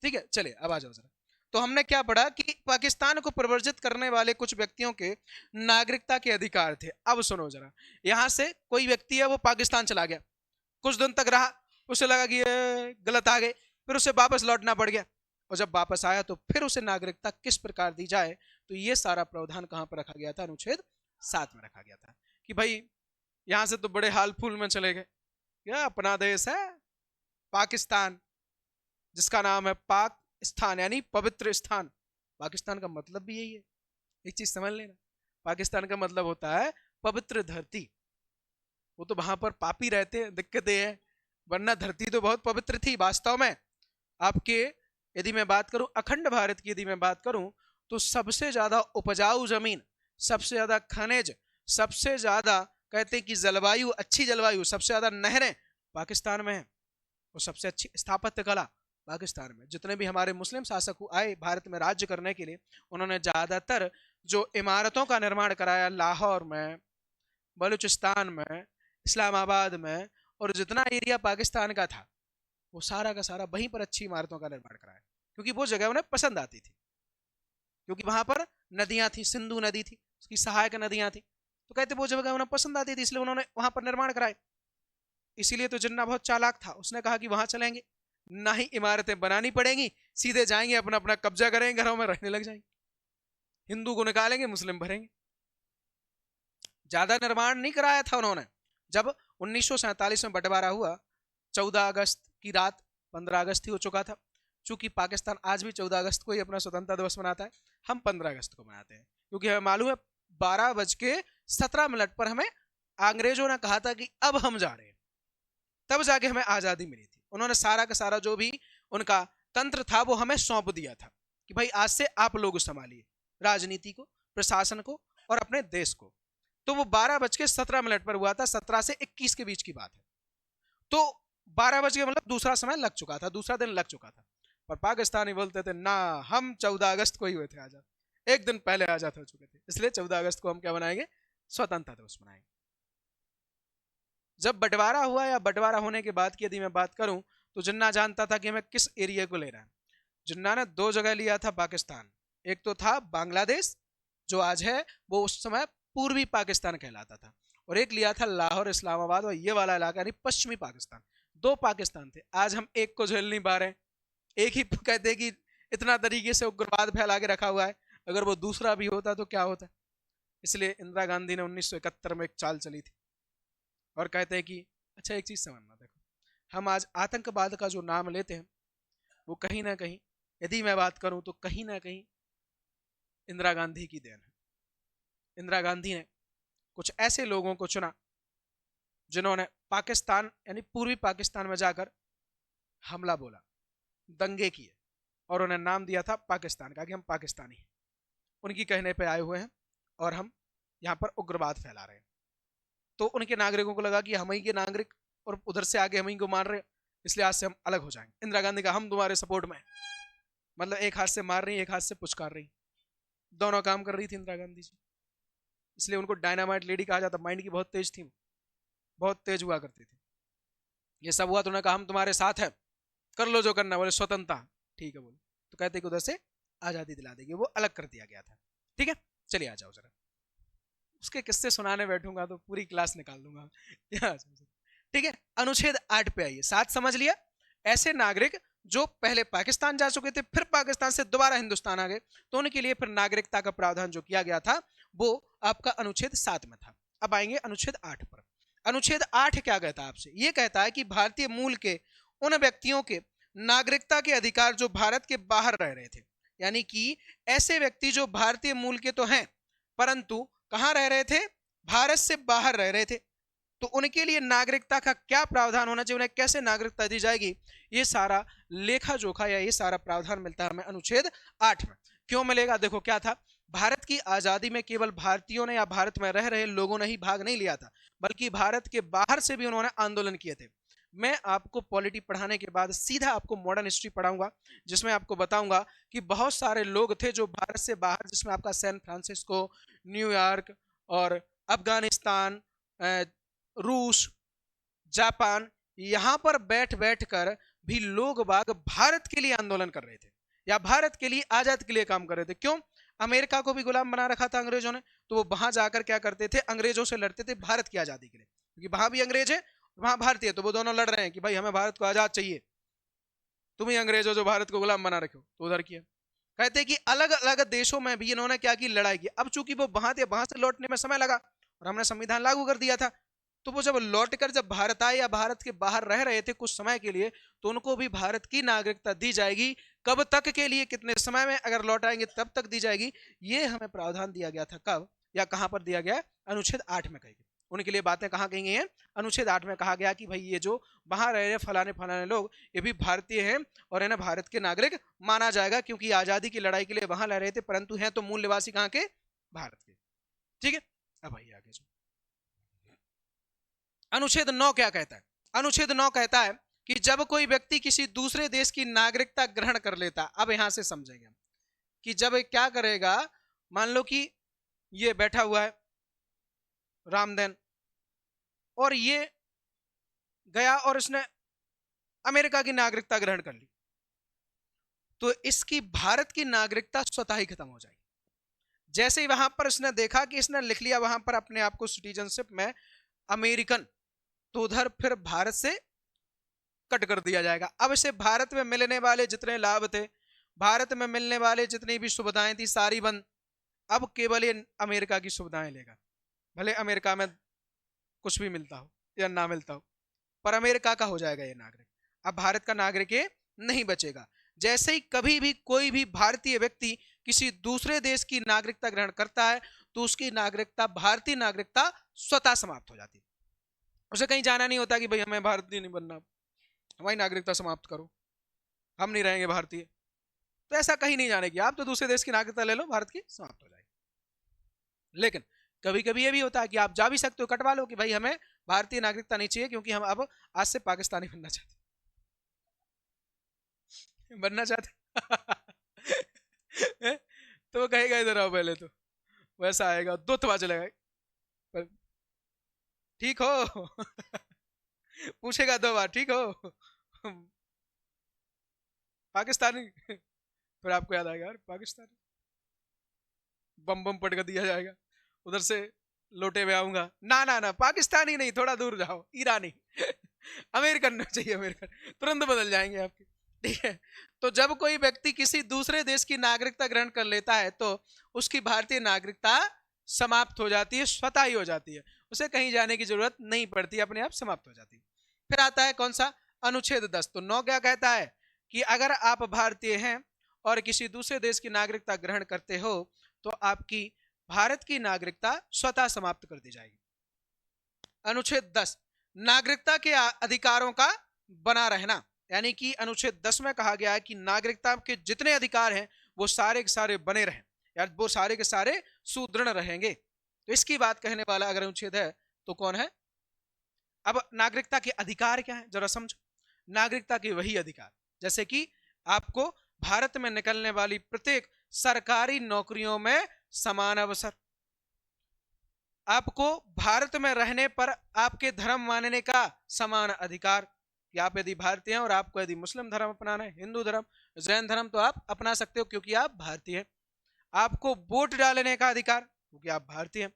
ठीक है, चलिए अब आ जाओ जरा। तो हमने क्या पढ़ा कि पाकिस्तान को प्रवर्जित करने वाले कुछ व्यक्तियों के नागरिकता के अधिकार थे। अब सुनो जरा, यहां से कोई व्यक्ति है वो पाकिस्तान चला गया, कुछ दिन तक रहा, उसे लगा कि ये गलत आ गए, फिर उसे वापस लौटना पड़ गया, और जब वापस आया तो फिर उसे नागरिकता किस प्रकार दी जाए, तो ये सारा प्रावधान कहां पर रखा गया था? अनुच्छेद 7 में रखा गया था कि भाई यहां से तो बड़े हाल फूल में चले गए, क्या अपना देश है पाकिस्तान, जिसका नाम है पाक स्थान यानी पवित्र स्थान। पाकिस्तान का मतलब भी यही है, एक चीज समझ लेना, पाकिस्तान का मतलब होता है पवित्र धरती। वो तो वहां पर पापी रहते हैं, दिक्कतें हैं, वरना धरती तो बहुत पवित्र थी वास्तव में। आपके यदि मैं बात करूं अखंड भारत की, यदि मैं बात करूं तो सबसे ज्यादा उपजाऊ जमीन, सबसे ज्यादा खनिज, सबसे ज्यादा कहते हैं कि जलवायु, अच्छी जलवायु, सबसे ज्यादा नहरें पाकिस्तान में है, और सबसे अच्छी स्थापत्य कला पाकिस्तान में। जितने भी हमारे मुस्लिम शासक आए भारत में राज्य करने के लिए, उन्होंने ज्यादातर जो इमारतों का निर्माण कराया लाहौर में, बलूचिस्तान में, इस्लामाबाद में, और जितना एरिया पाकिस्तान का था वो सारा का सारा वहीं पर अच्छी इमारतों का निर्माण कराया, क्योंकि वो जगह उन्हें पसंद आती थी, क्योंकि वहां पर नदियां थी, सिंधु नदी थी, उसकी सहायक नदियां थी, तो कहते वो जगह उन्हें पसंद आती थी, इसलिए उन्होंने वहां पर निर्माण कराए। इसीलिए तो जिन्ना बहुत चालाक था, उसने कहा कि वहां चलेंगे, ना ही इमारतें बनानी पड़ेंगी, सीधे जाएंगे अपना अपना कब्जा करेंगे, घरों में रहने लग जाएंगे। हिंदू को निकालेंगे, मुस्लिम भरेंगे। ज्यादा निर्माण नहीं कराया था उन्होंने। जब 1947 में बंटवारा हुआ, 14 अगस्त की रात, 15 अगस्त ही हो चुका था। चूंकि पाकिस्तान आज भी 14 अगस्त को ही अपना स्वतंत्रता दिवस मनाता है, हम 15 अगस्त को मनाते हैं, क्योंकि हमें मालूम है 12:17 पर हमें अंग्रेजों ने कहा था कि अब हम जा रहे हैं, तब जाके हमें आजादी मिली थी। उन्होंने सारा का सारा जो भी उनका तंत्र था वो हमें सौंप दिया था कि भाई आज से आप लोग संभालिए राजनीति को, प्रशासन को और अपने देश को। तो वो 12:17 पर हुआ था, 17 से 21 के बीच की बात है। तो 12 बज के मतलब दूसरा समय लग चुका था, दूसरा दिन लग चुका था। पर पाकिस्तानी बोलते थे ना, हम 14 अगस्त को ही हुए थे आजाद, एक दिन पहले आजाद हो चुके थे, इसलिए 14 अगस्त को हम क्या बनाएंगे, स्वतंत्रता दिवस मनाएंगे। जब बंटवारा हुआ या बंटवारा होने के बाद की यदि मैं बात करूं, तो जिन्ना जानता था कि हमें किस एरिया को ले रहा है। जिन्ना ने 2 जगह लिया था पाकिस्तान, एक तो था बांग्लादेश जो आज है, वो उस समय पूर्वी पाकिस्तान कहलाता था, और एक लिया था लाहौर, इस्लामाबाद और ये वाला इलाका यानी पश्चिमी पाकिस्तान। 2 पाकिस्तान थे। आज हम एक को झेल नहीं पा रहे, एक ही कहते हैं कि इतना तरीके से उग्रवाद फैला के रखा हुआ है, अगर वो दूसरा भी होता तो क्या होता। इसलिए इंदिरा गांधी ने 1971 में एक चाल चली थी, और कहते हैं कि अच्छा एक चीज समझना, देखो हम आज आतंकवाद का जो नाम लेते हैं वो कहीं ना कहीं, यदि मैं बात करूं तो कहीं ना कहीं इंदिरा गांधी की देन है। इंदिरा गांधी ने कुछ ऐसे लोगों को चुना जिन्होंने पाकिस्तान यानी पूर्वी पाकिस्तान में जाकर हमला बोला, दंगे किए, और उन्हें नाम दिया था पाकिस्तान का कि हम पाकिस्तानी हैं। उनकी कहने पे आए हुए हैं और हम यहाँ पर उग्रवाद फैला रहे हैं। तो उनके नागरिकों को लगा कि हम ही के नागरिक और उधर से आगे हम ही को मार रहे हैं, इसलिए आज से हम अलग हो जाएंगे। इंदिरा गांधी का हम तुम्हारे सपोर्ट में, मतलब एक हाथ से मार रही, एक हाथ से पुचकार रही, दोनों काम कर रही थी इंदिरा गांधी जी। इसलिए उनको डायनामाइट लेडी कहा जाता, माइंड की बहुत तेज थी, बहुत तेज हुआ करती थी। ये सब हुआ तो उन्होंने कहा हम तुम्हारे साथ हैं, कर लो जो करना। बोले स्वतंत्रता, ठीक है बोले, तो कहते कि उधर से आजादी दिला देगी, वो अलग कर दिया गया था। ठीक है, चलिए आ जाओ जरा, उसके किस्से सुनाने बैठूंगा तो पूरी क्लास निकाल दूंगा। ठीक है, अनुच्छेद 8 पे आइए। 7 समझ लिया, ऐसे नागरिक जो पहले पाकिस्तान जा चुके थे फिर पाकिस्तान से दोबारा हिंदुस्तान आ गए, तो उनके लिए फिर नागरिकता का प्रावधान जो किया गया था वो आपका अनुच्छेद 7 में था। अब आएंगे अनुच्छेद 8 पर। अनुच्छेद 8 क्या कहता है आपसे, ये कहता है कि भारतीय मूल के उन व्यक्तियों के नागरिकता के अधिकार जो भारत के बाहर रह रहे थे, यानी कि ऐसे व्यक्ति जो भारतीय मूल के तो हैं परंतु कहां रह रहे थे, भारत से बाहर रह रहे थे, तो उनके लिए नागरिकता का क्या प्रावधान होना चाहिए, उन्हें कैसे नागरिकता दी जाएगी, ये सारा लेखा जोखा या ये सारा प्रावधान मिलता है हमें अनुच्छेद 8 में। क्यों मिलेगा, देखो क्या था, भारत की आजादी में केवल भारतीयों ने या भारत में रह रहे लोगों ने ही भाग नहीं लिया था, बल्कि भारत के बाहर से भी उन्होंने आंदोलन किए थे। मैं आपको पॉलिटी पढ़ाने के बाद सीधा आपको मॉडर्न हिस्ट्री पढ़ाऊंगा, जिसमें आपको बताऊंगा कि बहुत सारे लोग थे जो भारत से बाहर, जिसमें आपका सैन फ्रांसिस्को, न्यूयॉर्क और अफगानिस्तान, रूस, जापान, यहां पर बैठ बैठ कर भी लोग बाग भारत के लिए आंदोलन कर रहे थे या भारत के लिए आजाद के लिए काम कर रहे थे। क्यों, अमेरिका को भी गुलाम बना रखा था अंग्रेजों ने, तो वो वहां जाकर क्या करते थे, अंग्रेजों से लड़ते थे भारत की आजादी के लिए, क्योंकि वहां भी अंग्रेज है वहां भारतीय, तो वो दोनों लड़ रहे हैं कि भाई हमें भारत को आजाद चाहिए, तुम ही अंग्रेज हो जो भारत को गुलाम बना रखे हो, तो उधर किया। कहते हैं कि अलग अलग देशों में भी इन्होंने क्या की, लड़ाई की। अब चूंकि वो वहां थे, वहां से लौटने में समय लगा और हमने संविधान लागू कर दिया था, तो वो जब लौटकर जब भारत आए या भारत के बाहर रह रहे थे कुछ समय के लिए, तो उनको भी भारत की नागरिकता दी जाएगी। कब तक के लिए, कितने समय में, अगर लौट आएंगे तब तक दी जाएगी। ये हमें प्रावधान दिया गया था, कब या कहां पर दिया गया, अनुच्छेद 8 में कही। उनके लिए बातें कहां कही गई हैं, अनुच्छेद 8 में कहा गया कि भाई ये जो वहां रह रहे फलाने फलाने लोग, ये भी भारतीय हैं और इन्हें भारत के नागरिक माना जाएगा, क्योंकि आजादी की लड़ाई के लिए वहां लड़ रहे थे, परंतु हैं तो मूल निवासी कहां के, भारत के। ठीक है, अब आइए आगे। अनुच्छेद 9 क्या कहता है, अनुच्छेद 9 कहता है कि जब कोई व्यक्ति किसी दूसरे देश की नागरिकता ग्रहण कर लेता, अब यहां से समझेंगे हम कि जब क्या करेगा, मान लो कि ये बैठा हुआ है रामदेन और ये गया और इसने अमेरिका की नागरिकता ग्रहण कर ली, तो इसकी भारत की नागरिकता स्वतः ही खत्म हो जाएगी। जैसे ही वहां पर इसने देखा कि इसने लिख लिया वहां पर अपने आप को सिटीजनशिप में अमेरिकन, तो उधर फिर भारत से कट कर दिया जाएगा। अब इसे भारत में मिलने वाले जितने लाभ थे, भारत में मिलने वाले जितनी भी सुविधाएं थी, सारी बंद। अब केवल ये अमेरिका की सुविधाएं लेगा, भले अमेरिका में कुछ भी मिलता हो या ना मिलता हो, पर अमेरिका का हो जाएगा ये नागरिक। अब भारत का नागरिक ये नहीं बचेगा। जैसे ही कभी भी कोई भी भारतीय व्यक्ति किसी दूसरे देश की नागरिकता ग्रहण करता है तो उसकी नागरिकता, भारतीय नागरिकता स्वतः समाप्त हो जाती है। उसे कहीं जाना नहीं होता कि भाई हमें भारतीय नहीं बनना, हमारी नागरिकता समाप्त करो, हम नहीं रहेंगे भारतीय। तो ऐसा कहीं नहीं जाने की, आप तो दूसरे देश की नागरिकता ले लो, भारत की समाप्त हो जाएगी। लेकिन कभी कभी ये भी होता है कि आप जा भी सकते हो, कटवा लो कि भाई हमें भारतीय नागरिकता नहीं चाहिए क्योंकि हम अब आज से पाकिस्तानी बनना चाहते, बनना चाहते तो वो कहेगा इधर आओ पहले, तो वैसा आएगा, दो तवा चलेगा, पर ठीक हो पूछेगा दो बार, ठीक हो पाकिस्तानी फिर आपको याद आएगा यार पाकिस्तानी, बम बम पटका दिया जाएगा, उधर से लोटे में आऊंगा, ना ना ना पाकिस्तानी नहीं, थोड़ा दूर जाओ, ईरानी अमेरिकन चाहिए, अमेरिकन, तुरंत बदल जाएंगे आपके। ठीक है, तो जब कोई व्यक्ति किसी दूसरे देश की नागरिकता ग्रहण कर लेता है तो उसकी भारतीय नागरिकता समाप्त हो जाती है, स्वतः ही हो जाती है, उसे कहीं जाने की जरूरत नहीं पड़ती, अपने आप समाप्त हो जाती है। फिर आता है कौन सा, अनुच्छेद 10। तो 9 क्या कहता है कि अगर आप भारतीय हैं और किसी दूसरे देश की नागरिकता ग्रहण करते हो तो आपकी भारत की नागरिकता स्वतः समाप्त कर दी जाएगी। अनुच्छेद 10, नागरिकता के अधिकारों का बना रहना, यानी कि अनुच्छेद 10 में कहा गया है कि नागरिकता के जितने अधिकार हैं वो सारे के सारे बने रहें, या वो सारे के सारे सुदृढ़ रहेंगे। तो इसकी बात कहने वाला अगर अनुच्छेद है तो कौन है। अब नागरिकता के अधिकार क्या है जरा समझो। नागरिकता के वही अधिकार जैसे कि आपको भारत में निकलने वाली प्रत्येक सरकारी नौकरियों में समान अवसर, आपको भारत में रहने पर आपके धर्म मानने का समान अधिकार, कि आप यदि भारतीय हैं और आपको यदि मुस्लिम धर्म अपनाना है, हिंदू धर्म, जैन धर्म, तो आप अपना सकते हो क्योंकि आप भारतीय हैं। आपको वोट डालने का अधिकार क्योंकि आप भारतीय हैं,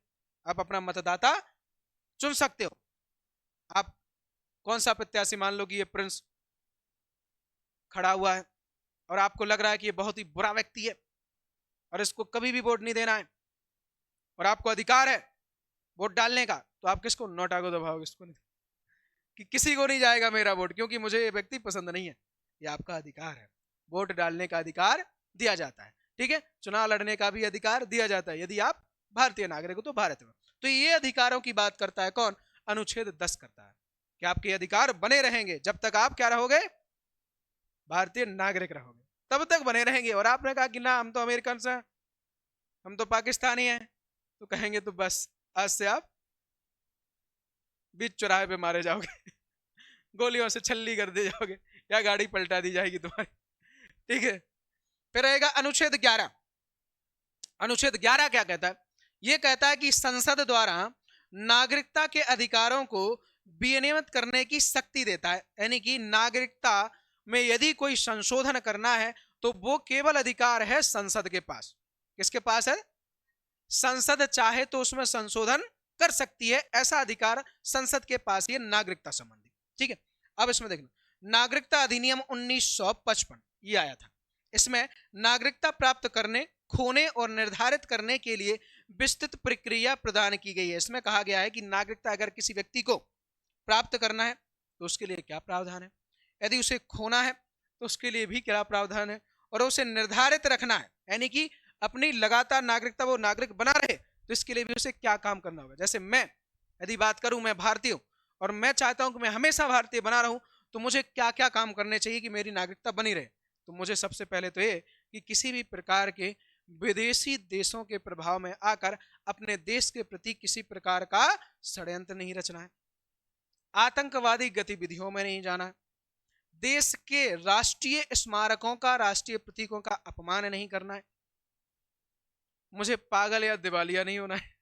आप अपना मतदाता चुन सकते हो। आप कौन सा प्रत्याशी, मान लो कि ये प्रिंस खड़ा हुआ है और आपको लग रहा है कि ये बहुत ही बुरा व्यक्ति है और इसको कभी भी वोट नहीं देना है और आपको अधिकार है वोट डालने का, तो आप किसको, नोटा को दबाओगे, इसको नहीं, कि किसी को नहीं जाएगा मेरा वोट क्योंकि मुझे ये व्यक्ति पसंद नहीं है। ये आपका अधिकार है, वोट डालने का अधिकार दिया जाता है। ठीक है, चुनाव लड़ने का भी अधिकार दिया जाता है यदि आप भारतीय नागरिक हो तो भारत में। तो ये अधिकारों की बात करता है कौन, अनुच्छेद 10 करता है कि आपके अधिकार बने रहेंगे जब तक आप क्या रहोगे, भारतीय नागरिक रहोगे, तब तक बने रहेंगे। और आपने कहा कि ना हम तो अमेरिकन हैं, हम तो पाकिस्तानी हैं, तो कहेंगे तो बस आज से आप बीच चौराहे पे मारे जाओगे गोलियों से छल्ली कर दी जाओगे या गाड़ी पलटा दी जाएगी तुम्हारी। ठीक है, फिर रहेगा अनुच्छेद 11। अनुच्छेद 11 क्या कहता है, यह कहता है कि संसद द्वारा नागरिकता के अधिकारों को विनियमित करने की शक्ति देता है, यानी कि नागरिकता में यदि कोई संशोधन करना है तो वो केवल अधिकार है संसद के पास। किसके पास है, संसद चाहे तो उसमें संशोधन कर सकती है, ऐसा अधिकार संसद के पास ही नागरिकता संबंधी। ठीक है, अब इसमें देखना, नागरिकता अधिनियम 1955 ये आया था, इसमें नागरिकता प्राप्त करने, खोने और निर्धारित करने के लिए विस्तृत प्रक्रिया प्रदान की गई है। इसमें कहा गया है कि नागरिकता अगर किसी व्यक्ति को प्राप्त करना है तो उसके लिए क्या प्रावधान है, यदि उसे खोना है तो उसके लिए भी क्या प्रावधान है, और उसे निर्धारित रखना है यानी कि अपनी लगातार नागरिकता वो नागरिक बना रहे तो इसके लिए भी उसे क्या काम करना होगा। जैसे मैं यदि बात करूं, मैं भारतीय हूं और मैं चाहता हूं कि मैं हमेशा भारतीय बना रहूं, तो मुझे क्या क्या काम करने चाहिए कि मेरी नागरिकता बनी रहे। तो मुझे सबसे पहले तो ये कि किसी भी प्रकार के विदेशी देशों के प्रभाव में आकर अपने देश के प्रति किसी प्रकार का षड्यंत्र नहीं रचना है, आतंकवादी गतिविधियों में नहीं जाना है, देश के राष्ट्रीय स्मारकों का, राष्ट्रीय प्रतीकों का अपमान नहीं करना है, मुझे पागल या दिवालिया नहीं होना है।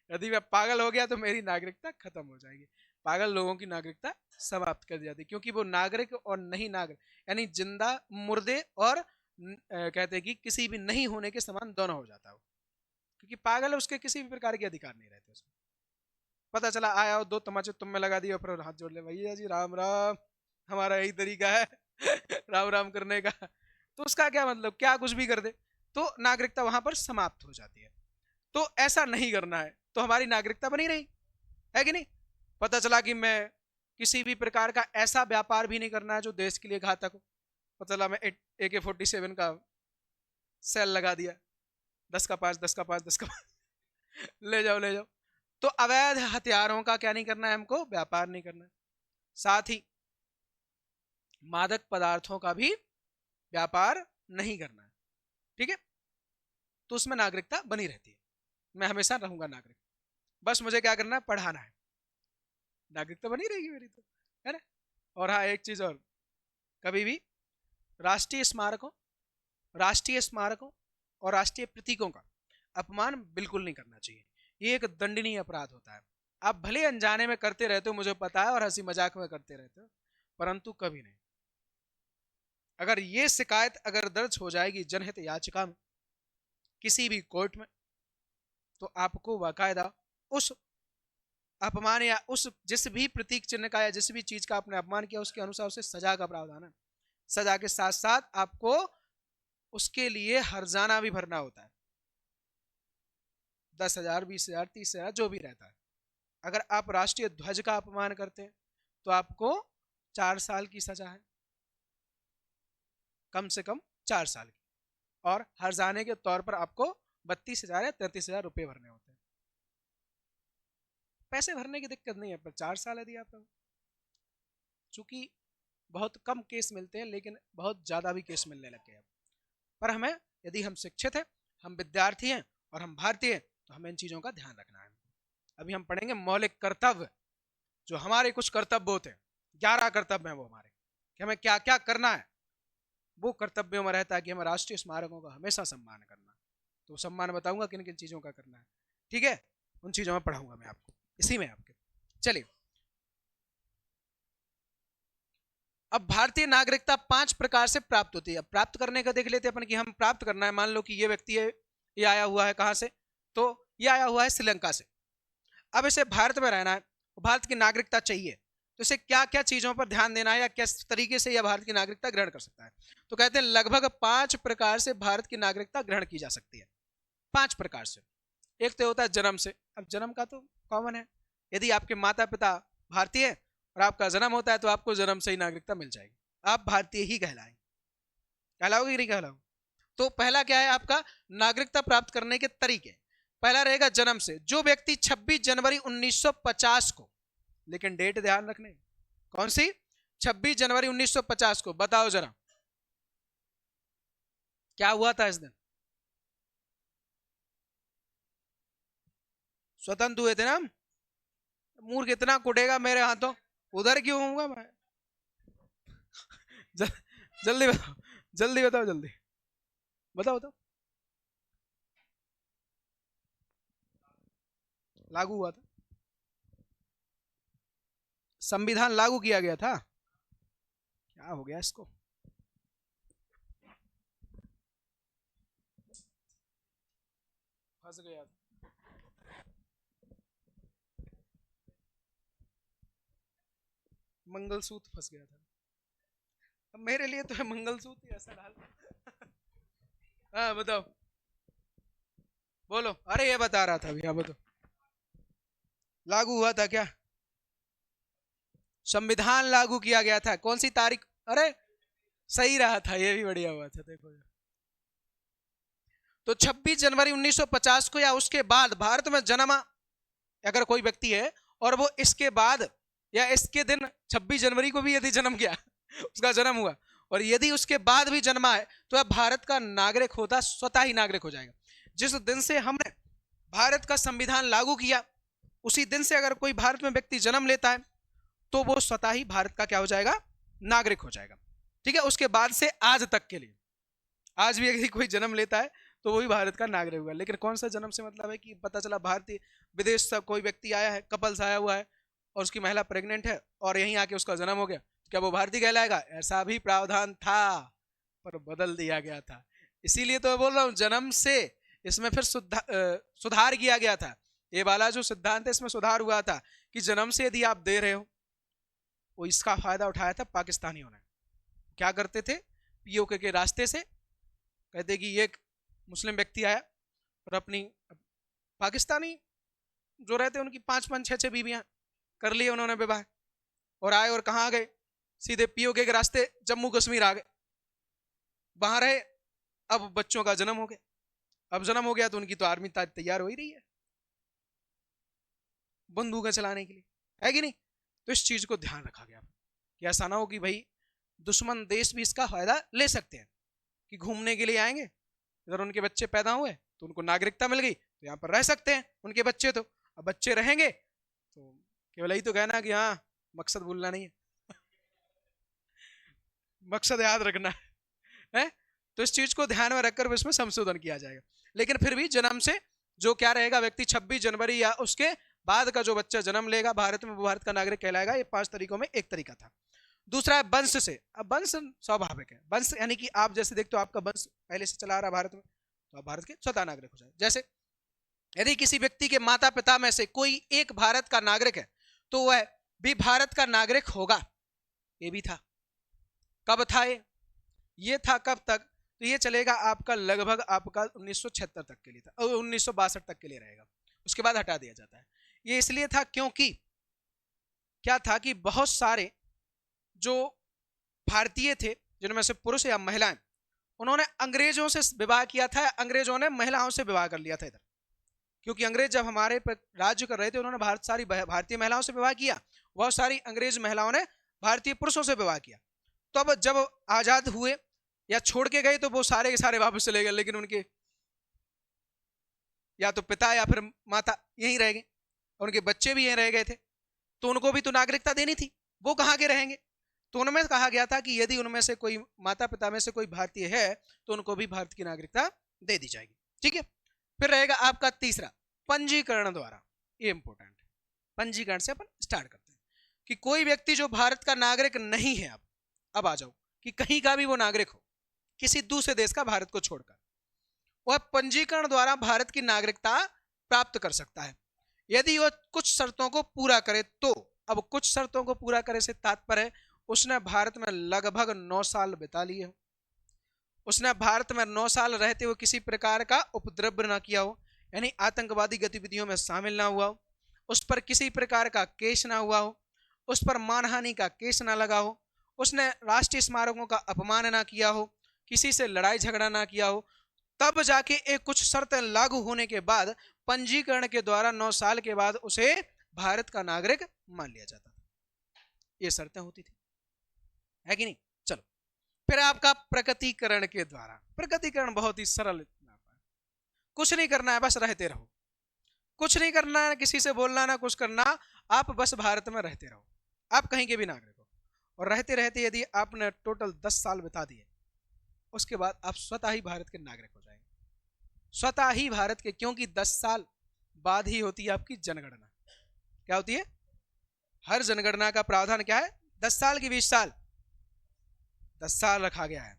यदि मैं पागल हो गया तो मेरी नागरिकता खत्म हो जाएगी। पागल लोगों की नागरिकता समाप्त कर दी जाती है क्योंकि वो नागरिक और नहीं नागरिक यानी जिंदा, मुर्दे और कहते हैं कि किसी भी नहीं होने के समान दोनों हो जाता है, क्योंकि पागल है, उसके किसी भी प्रकार के अधिकार नहीं रहते उसमें। पता चला आया हो, दो तमाचे तुम में लगा दिए, फिर हाथ जोड़ ले, भैया जी राम राम, हमारा यही तरीका है राम राम करने का। तो उसका क्या मतलब, क्या कुछ भी कर दे, तो नागरिकता वहां पर समाप्त हो जाती है। तो ऐसा नहीं करना है, तो हमारी नागरिकता बनी रही, है कि नहीं। पता चला कि मैं किसी भी प्रकार का ऐसा व्यापार भी नहीं करना है जो देश के लिए घातक हो। पता चला मैं AK-47 का सेल लगा दिया, 10 का 5, 10 का 5, 10 का 5 ले जाओ ले जाओ। तो अवैध हथियारों का क्या नहीं करना है हमको, व्यापार नहीं करना है। साथ ही मादक पदार्थों का भी व्यापार नहीं करना है, ठीक है। तो उसमें नागरिकता बनी रहती है, मैं हमेशा रहूंगा नागरिक, बस मुझे क्या करना है, पढ़ाना है, नागरिकता बनी रहेगी मेरी तो, है ना। और हाँ एक चीज और, कभी भी राष्ट्रीय स्मारकों और राष्ट्रीय प्रतीकों का अपमान बिल्कुल नहीं करना चाहिए। ये एक दंडनीय अपराध होता है। आप भले अनजाने में करते रहते हो, मुझे पता है, और हंसी मजाक में करते रहते हो, परंतु कभी नहीं। अगर ये शिकायत अगर दर्ज हो जाएगी जनहित याचिका में किसी भी कोर्ट में, तो आपको बाकायदा उस अपमान या उस जिस भी प्रतीक चिन्ह का या जिस भी चीज का आपने अपमान किया उसके अनुसार उसे सजा का प्रावधान है। सजा के साथ साथ आपको उसके लिए हर्जाना भी भरना होता है, 10,000, 20,000, 30,000 जो भी रहता है। अगर आप राष्ट्रीय ध्वज का अपमान करते हैं तो आपको 4 साल की सजा है, कम से कम 4 साल की, और हर्जाने के तौर पर आपको 32,000 या 33,000 रुपए भरने होते हैं। पैसे भरने की दिक्कत नहीं है, पर 4 साल यदि आप, चूंकि बहुत कम केस मिलते हैं लेकिन बहुत ज्यादा भी केस मिलने लग गए। पर हमें, यदि हम शिक्षित हैं, हम विद्यार्थी हैं और हम भारतीय हैं, तो हमें इन चीजों का ध्यान रखना है। अभी हम पढ़ेंगे मौलिक कर्तव्य, जो हमारे कुछ कर्तव्य होते हैं, 11 कर्तव्य हैं वो हमारे, कि हमें क्या क्या करना है। वो कर्तव्यों में रहता है कि हमें राष्ट्रीय स्मारकों का हमेशा सम्मान करना। तो सम्मान बताऊंगा किन किन चीजों का करना है, ठीक है, उन चीजों में पढ़ाऊंगा मैं आपको इसी में आपके। चलिए, अब भारतीय नागरिकता 5 प्रकार से प्राप्त होती है। प्राप्त करने का देख लेते हैं अपन कि हम प्राप्त करना है। मान लो कि ये व्यक्ति है, ये आया हुआ है कहां से, तो ये आया हुआ है श्रीलंका से। अब इसे भारत में रहना है, भारत की नागरिकता चाहिए, तो इसे क्या क्या चीजों पर ध्यान देना है या किस तरीके से यह भारत की नागरिकता ग्रहण कर सकता है। तो कहते हैं लगभग 5 प्रकार से भारत की नागरिकता ग्रहण की जा सकती है। 5 प्रकार से। एक तो होता है जन्म से। अब जन्म का तो कॉमन है, यदि आपके माता पिता भारतीय है और आपका जन्म होता है तो आपको जन्म से ही नागरिकता मिल जाएगी, आप भारतीय ही कहलाएंगे। कहलाओगे कि नहीं कहलाओगे। तो पहला क्या है आपका नागरिकता प्राप्त करने के तरीके। पहला रहेगा जन्म से। जो व्यक्ति 26 जनवरी 1950 को, लेकिन डेट ध्यान रखने, कौन सी, 26 जनवरी 1950 को, बताओ जरा क्या हुआ था इस दिन। स्वतंत्र हुए थे ना हम। मूर्ख कितना कुटेगा मेरे हाथों, उधर क्यों हूंगा मैं। जल्दी बताओ, जल्दी बताओ, जल्दी बताओ बताओ। लागू हुआ था, संविधान लागू किया गया था। क्या हो गया इसको, फंस गया था। मंगलसूत्र फंस गया था। अब मेरे लिए तो है मंगलसूत्र ही ऐसा डाल। हाँ बताओ, बोलो। अरे ये बता रहा था भैया, बताओ लागू हुआ था क्या। संविधान लागू किया गया था, कौन सी तारीख। अरे सही रहा था, ये भी बढ़िया हुआ था। देखो तो 26 जनवरी 1950 को या उसके बाद भारत में जन्मा अगर कोई व्यक्ति है और वो इसके बाद या इसके दिन 26 जनवरी को भी यदि जन्म गया उसका जन्म हुआ, और यदि उसके बाद भी जन्मा है तो अब भारत का नागरिक होता, स्वतः ही नागरिक हो जाएगा। जिस दिन से हमने भारत का संविधान लागू किया उसी दिन से अगर कोई भारत में व्यक्ति जन्म लेता है तो वो स्वतः ही भारत का क्या हो जाएगा, नागरिक हो जाएगा। ठीक है, उसके बाद से आज तक के लिए, आज भी यदि कोई जन्म लेता है तो वो भी भारत का नागरिक होगा। लेकिन कौन सा जन्म से मतलब है कि पता चला भारतीय विदेश से कोई व्यक्ति आया है, कपल्स आया हुआ है और उसकी महिला प्रेग्नेंट है और यहीं आके उसका जन्म हो गया, क्या वो भारतीय कहलाएगा। ऐसा भी प्रावधान था पर बदल दिया गया था। इसीलिए तो मैं बोल रहा हूँ जन्म से इसमें फिर सुधार किया गया था। ये वाला जो सिद्धांत है इसमें सुधार हुआ था कि जन्म से यदि आप दे रहे हो, वो इसका फायदा उठाया था पाकिस्तानियों ने। क्या करते थे, पीओके के रास्ते से कहते कि ये मुस्लिम व्यक्ति आया और अपनी पाकिस्तानी जो रहते उनकी 5-5 6-6 बीवियां कर लिए उन्होंने विवाह, और आए और कहाँ आ गए, सीधे पीओके के रास्ते जम्मू कश्मीर आ गए, वहां रहे। अब बच्चों का जन्म हो गया, अब जन्म हो गया तो उनकी तो आर्मी तैयार हो ही रही है बंदूकें चलाने के लिए, है कि नहीं। तो इस चीज को ध्यान रखा गया कि ऐसा ना हो कि भाई दुश्मन देश भी इसका फायदा ले सकते हैं कि घूमने के लिए आएंगे, इधर उनके बच्चे पैदा हुए तो उनको नागरिकता मिल गई तो यहाँ पर रह सकते हैं उनके बच्चे, तो अब बच्चे रहेंगे तो केवल यही तो कहना कि हाँ मकसद भूलना नहीं है मकसद याद रखना है। तो इस चीज को ध्यान में रखकर इसमें संशोधन किया जाएगा। लेकिन फिर भी जन्म से जो क्या रहेगा, व्यक्ति 26 जनवरी या उसके बाद का जो बच्चा जन्म लेगा भारत में वो भारत का नागरिक कहलाएगा। ये 5 तरीकों में एक तरीका था। दूसरा है वंश से। अब वंश स्वाभाविक है, वंश यानी कि आप जैसे देखते हो आपका वंश पहले से चला आ रहा भारत में तो आप भारत के स्वतः नागरिक हो जाए। जैसे यदि किसी व्यक्ति के माता पिता में से कोई एक भारत का नागरिक है तो वह भी भारत का नागरिक होगा। ये भी था, कब था ये था कब तक, तो ये चलेगा आपका लगभग आपका 1976 तक के लिए था और 1962 तक के लिए रहेगा, उसके बाद हटा दिया जाता है। ये इसलिए था क्योंकि क्या था कि बहुत सारे जो भारतीय थे जिनमें से पुरुष या महिलाएं, उन्होंने अंग्रेजों से विवाह किया था, अंग्रेजों ने महिलाओं से विवाह कर लिया था इधर, क्योंकि अंग्रेज जब हमारे पर राज्य कर रहे थे उन्होंने सारी भारतीय महिलाओं से विवाह किया, बहुत सारी अंग्रेज महिलाओं ने भारतीय पुरुषों से विवाह किया। तो अब जब आजाद हुए या छोड़ के गए तो वो सारे के सारे वापस चले गए, लेकिन उनके या तो पिता या फिर माता यहीं रह गए, उनके बच्चे भी यहीं रह गए थे, तो उनको भी तो नागरिकता देनी थी, वो कहाँ के रहेंगे। तो उनमें कहा गया था कि यदि उनमें से कोई माता पिता में से कोई भारतीय है तो उनको भी भारत की नागरिकता दे दी जाएगी। ठीक है। फिर रहेगा आपका तीसरा, पंजीकरण द्वारा। ये इंपॉर्टेंट है, पंजीकरण से अपन स्टार्ट करते हैं कि कोई व्यक्ति जो भारत का नागरिक नहीं है, अब आ जाओ कि कहीं का भी वो नागरिक हो किसी दूसरे देश का भारत को छोड़कर, वह पंजीकरण द्वारा भारत की नागरिकता प्राप्त कर सकता है यदि वह कुछ शर्तों को पूरा करे तो। अब कुछ शर्तों को पूरा करे से तात्पर्य उसने भारत में लगभग 9 साल बिता लिए हो, उसने भारत में 9 साल रहते हुए किसी प्रकार का उपद्रव न किया हो, यानी आतंकवादी गतिविधियों में शामिल ना हुआ हो, उस पर किसी प्रकार का केस ना हुआ हो, उस पर मानहानि का केस ना लगा हो, उसने राष्ट्रीय स्मारकों का अपमान ना किया हो, किसी से लड़ाई झगड़ा ना किया हो, तब जाके एक कुछ शर्तें लागू होने के बाद पंजीकरण के द्वारा 9 साल के बाद उसे भारत का नागरिक मान लिया जाता था। ये शर्तें होती थी, है कि नहीं। चलो फिर आपका प्रकटीकरण के द्वारा। प्रकटीकरण बहुत ही सरल, कुछ नहीं करना है, बस रहते रहो, कुछ नहीं करना है, किसी से बोलना ना कुछ करना, आप बस भारत में रहते रहो, आप कहीं के भी नागरिक हो। और रहते रहते यदि आपने टोटल 10 साल बिता दिए उसके बाद आप स्वतः ही भारत के नागरिक हो जाएंगे, स्वतः ही भारत के, क्योंकि 10 साल बाद ही होती है आपकी जनगणना। क्या होती है, हर जनगणना का प्रावधान क्या है, 10 साल की 20 साल, 10 साल रखा गया है,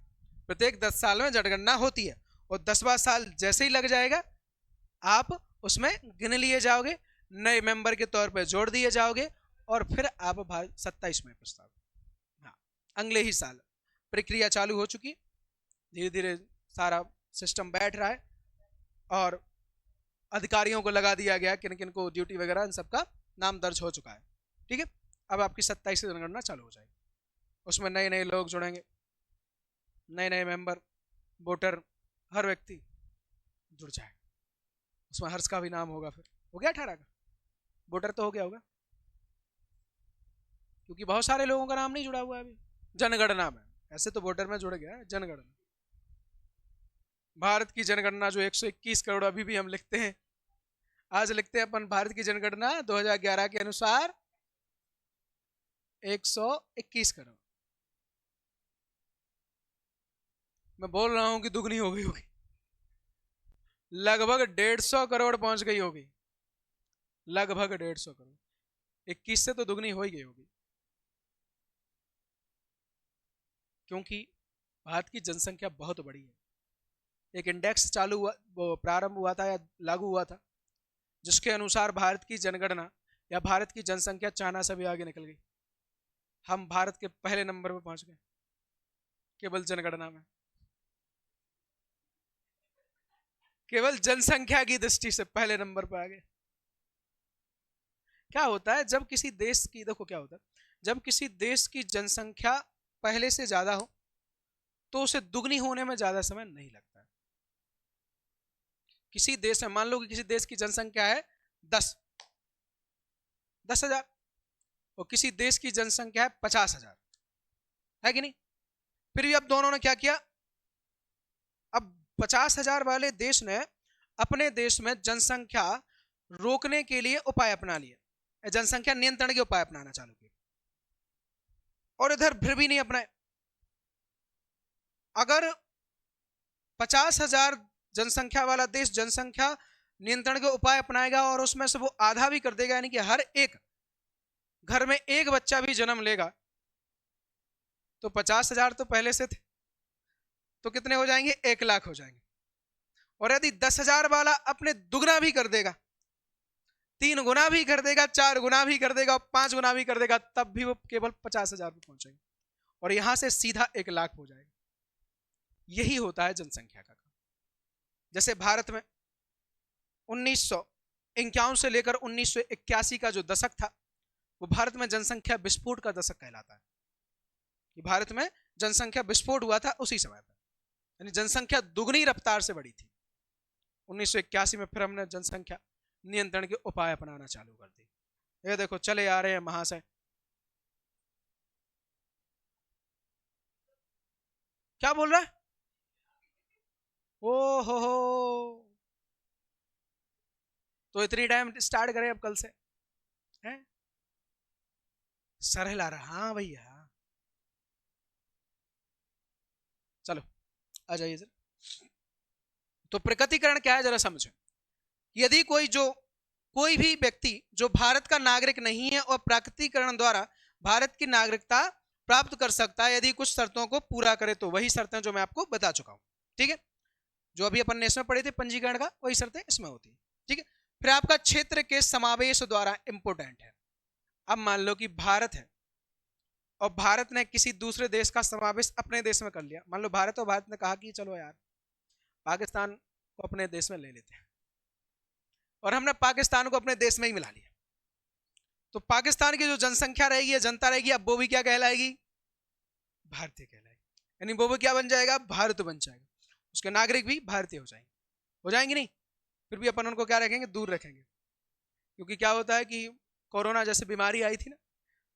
प्रत्येक 10 साल में जनगणना होती है और 10वां साल जैसे ही लग जाएगा आप उसमें गिन लिए जाओगे, नए मेंबर के तौर पर जोड़ दिए जाओगे और फिर आप 27 में प्रस्ताव, हाँ अगले ही साल प्रक्रिया चालू हो चुकी, धीरे धीरे सारा सिस्टम बैठ रहा है और अधिकारियों को लगा दिया गया किन किन को ड्यूटी वगैरह, इन सबका नाम दर्ज हो चुका है। ठीक है, अब आपकी 27 से जनगणना चालू हो जाएगी, उसमें नए नए लोग जुड़ेंगे, नए नए मेंबर, वोटर, हर व्यक्ति जुड़ जाएगा, उसमें हर्ष का भी नाम होगा। फिर हो गया 18 का वोटर तो हो गया होगा, क्योंकि बहुत सारे लोगों का नाम नहीं जुड़ा हुआ है अभी जनगणना में, ऐसे तो वोटर में जुड़ गया है जनगणना। भारत की जनगणना जो 121 करोड़ अभी भी हम लिखते हैं, आज लिखते हैं अपन भारत की जनगणना 2011 के अनुसार 121 करोड़, मैं बोल रहा हूं कि दुगनी हो गई होगी, लगभग 150 करोड़ पहुंच गई होगी, लगभग 150 करोड़, 21 से तो दुगनी हो ही गई होगी, क्योंकि भारत की जनसंख्या बहुत बड़ी है। एक इंडेक्स चालू हुआ, वो प्रारंभ हुआ था या लागू हुआ था, जिसके अनुसार भारत की जनगणना या भारत की जनसंख्या चाइना से भी आगे निकल गई, हम भारत के पहले नंबर पर पहुंच गए केवल जनगणना में। केवल जनसंख्या की दृष्टि से पहले नंबर पर आ गए। क्या होता है जब किसी देश की, देखो क्या होता है, जब किसी देश की जनसंख्या पहले से ज्यादा हो तो उसे दुगनी होने में ज्यादा समय नहीं लगता है। किसी देश में मान लो कि किसी देश की जनसंख्या है 10,000 और किसी देश की जनसंख्या है 50,000, है कि नहीं? फिर भी अब दोनों ने क्या किया, अब 50,000 वाले देश ने अपने देश में जनसंख्या रोकने के लिए उपाय अपना लिए, जनसंख्या नियंत्रण के उपाय अपनाना चालू किए, और इधर फिर भी नहीं अपनाए। अगर 50,000 जनसंख्या वाला देश जनसंख्या नियंत्रण के उपाय अपनाएगा और उसमें से वो आधा भी कर देगा, यानी कि हर एक घर में एक बच्चा भी जन्म लेगा, तो 50,000 तो पहले से थे, तो कितने हो जाएंगे? 1,00,000 हो जाएंगे। और यदि 10,000 वाला अपने दुगना भी कर देगा, 3 गुना भी कर देगा, 4 गुना भी कर देगा, 5 गुना भी कर देगा, तब भी वो केवल 50,000 पे पहुंचेंगे और यहां से सीधा 1,00,000 हो जाएगा। यही होता है जनसंख्या का काम। जैसे भारत में 1951 से लेकर 1981 का जो दशक था, वो भारत में जनसंख्या विस्फोट का दशक कहलाता है। कि भारत में जनसंख्या विस्फोट हुआ था उसी समय पर, यानी जनसंख्या दुगनी रफ्तार से बढ़ी थी। 1981 में फिर हमने जनसंख्या नियंत्रण के उपाय अपनाना चालू कर दिए। ये देखो चले आ रहे हैं महाशय, क्या बोल रहा है? ओ हो, तो इतनी टाइम स्टार्ट करें अब कल से, हैं? सर हिला रहा, हाँ भैया चलो आ जाइए जरा। तो प्रकटीकरण क्या है जरा समझो। यदि कोई भी व्यक्ति जो भारत का नागरिक नहीं है और प्रकटीकरण द्वारा भारत की नागरिकता प्राप्त कर सकता है, यदि कुछ शर्तों को पूरा करे, तो वही शर्तें जो मैं आपको बता चुका हूं, ठीक है? जो अभी अपन ने इसमें पढ़े थे पंजीकरण का, वही शर्तें इसमें होती है, ठीक है? फिर आपका क्षेत्र के समावेश द्वारा इंपोर्टेंट है। अब मान लो कि भारत है और भारत ने किसी दूसरे देश का समावेश अपने देश में कर लिया। मान लो भारत और भारत ने कहा कि चलो यार पाकिस्तान को अपने देश में ले लेते हैं, और हमने पाकिस्तान को अपने देश में ही मिला लिया, तो पाकिस्तान की जो जनसंख्या रहेगी या जनता रहेगी, अब वो भी क्या कहलाएगी? भारतीय कहलाएगी। यानी वो भी क्या बन जाएगा? भारत बन जाएगा, उसके नागरिक भी भारतीय हो जाएंगे नहीं? फिर भी अपन उनको क्या रखेंगे? दूर रखेंगे, क्योंकि क्या होता है कि कोरोना जैसे बीमारी आई थी ना,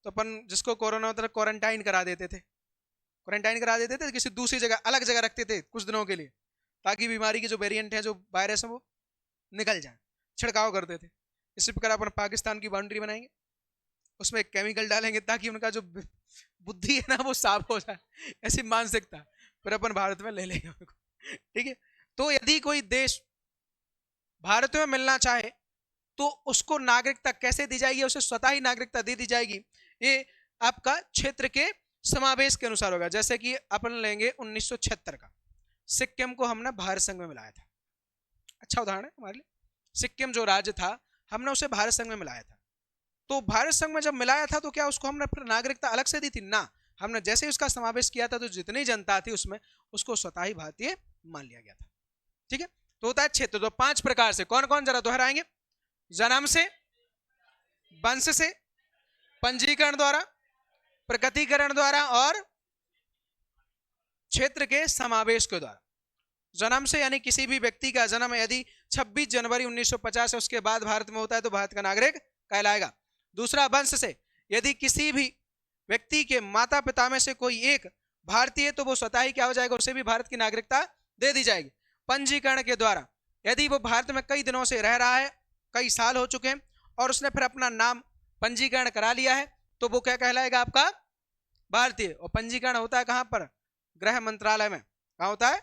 तो अपन जिसको कोरोना होता था क्वारंटाइन करा देते थे, किसी दूसरी जगह अलग जगह रखते थे कुछ दिनों के लिए, ताकि बीमारी के जो वेरिएंट है, जो वायरस है, वो निकल जाए, छिड़काव करते थे। इसी प्रकार अपन पाकिस्तान की बाउंड्री बनाएंगे, उसमें एक केमिकल डालेंगे ताकि उनका जो बुद्धि है ना वो साफ हो जाए, ऐसी मानसिकता, फिर अपन भारत में ले लेंगे उनको, ठीक है? तो यदि कोई देश भारत में मिलना चाहे तो उसको नागरिकता कैसे दी जाएगी? उसे स्वतः ही नागरिकता दे दी जाएगी। ये आपका क्षेत्र के समावेश के अनुसार होगा। जैसे कि अपन लेंगे 1976 का, सिक्किम को हमने भारत संघ में मिलाया था, अच्छा उदाहरण है हमारे लिए। सिक्किम जो राज्य था, हमने उसे भारत संघ में मिलाया था। तो भारत संघ में जब मिलाया था तो क्या उसको हमने फिर नागरिकता अलग से दी थी? ना, हमने जैसे ही उसका समावेश किया था तो जितनी जनता थी उसमें उसको स्वतः ही भारतीय मान लिया गया था, ठीक है? तो होता है क्षेत्र। तो 5 प्रकार से कौन कौन, जरा दोहराएंगे? जन्म से, वंश से, पंजीकरण द्वारा, प्रकटीकरण द्वारा और क्षेत्र के समावेश के द्वारा। जन्म से यानी किसी भी व्यक्ति का जन्म यदि 26 जनवरी 1950 है उसके बाद भारत में होता है तो भारत का नागरिक कहलाएगा। दूसरा, वंश से, यदि किसी भी व्यक्ति के माता पिता में से कोई एक भारतीय तो वो स्वतः ही क्या हो जाएगा? उसे भी भारत की नागरिकता दे दी जाएगी। पंजीकरण के द्वारा, यदि वो भारत में कई दिनों से रह रहा है, कई साल हो चुके हैं और उसने फिर अपना नाम पंजीकरण करा लिया है, तो वो क्या कहलाएगा? आपका भारतीय। और पंजीकरण होता है कहां पर? गृह मंत्रालय में। कहां होता है?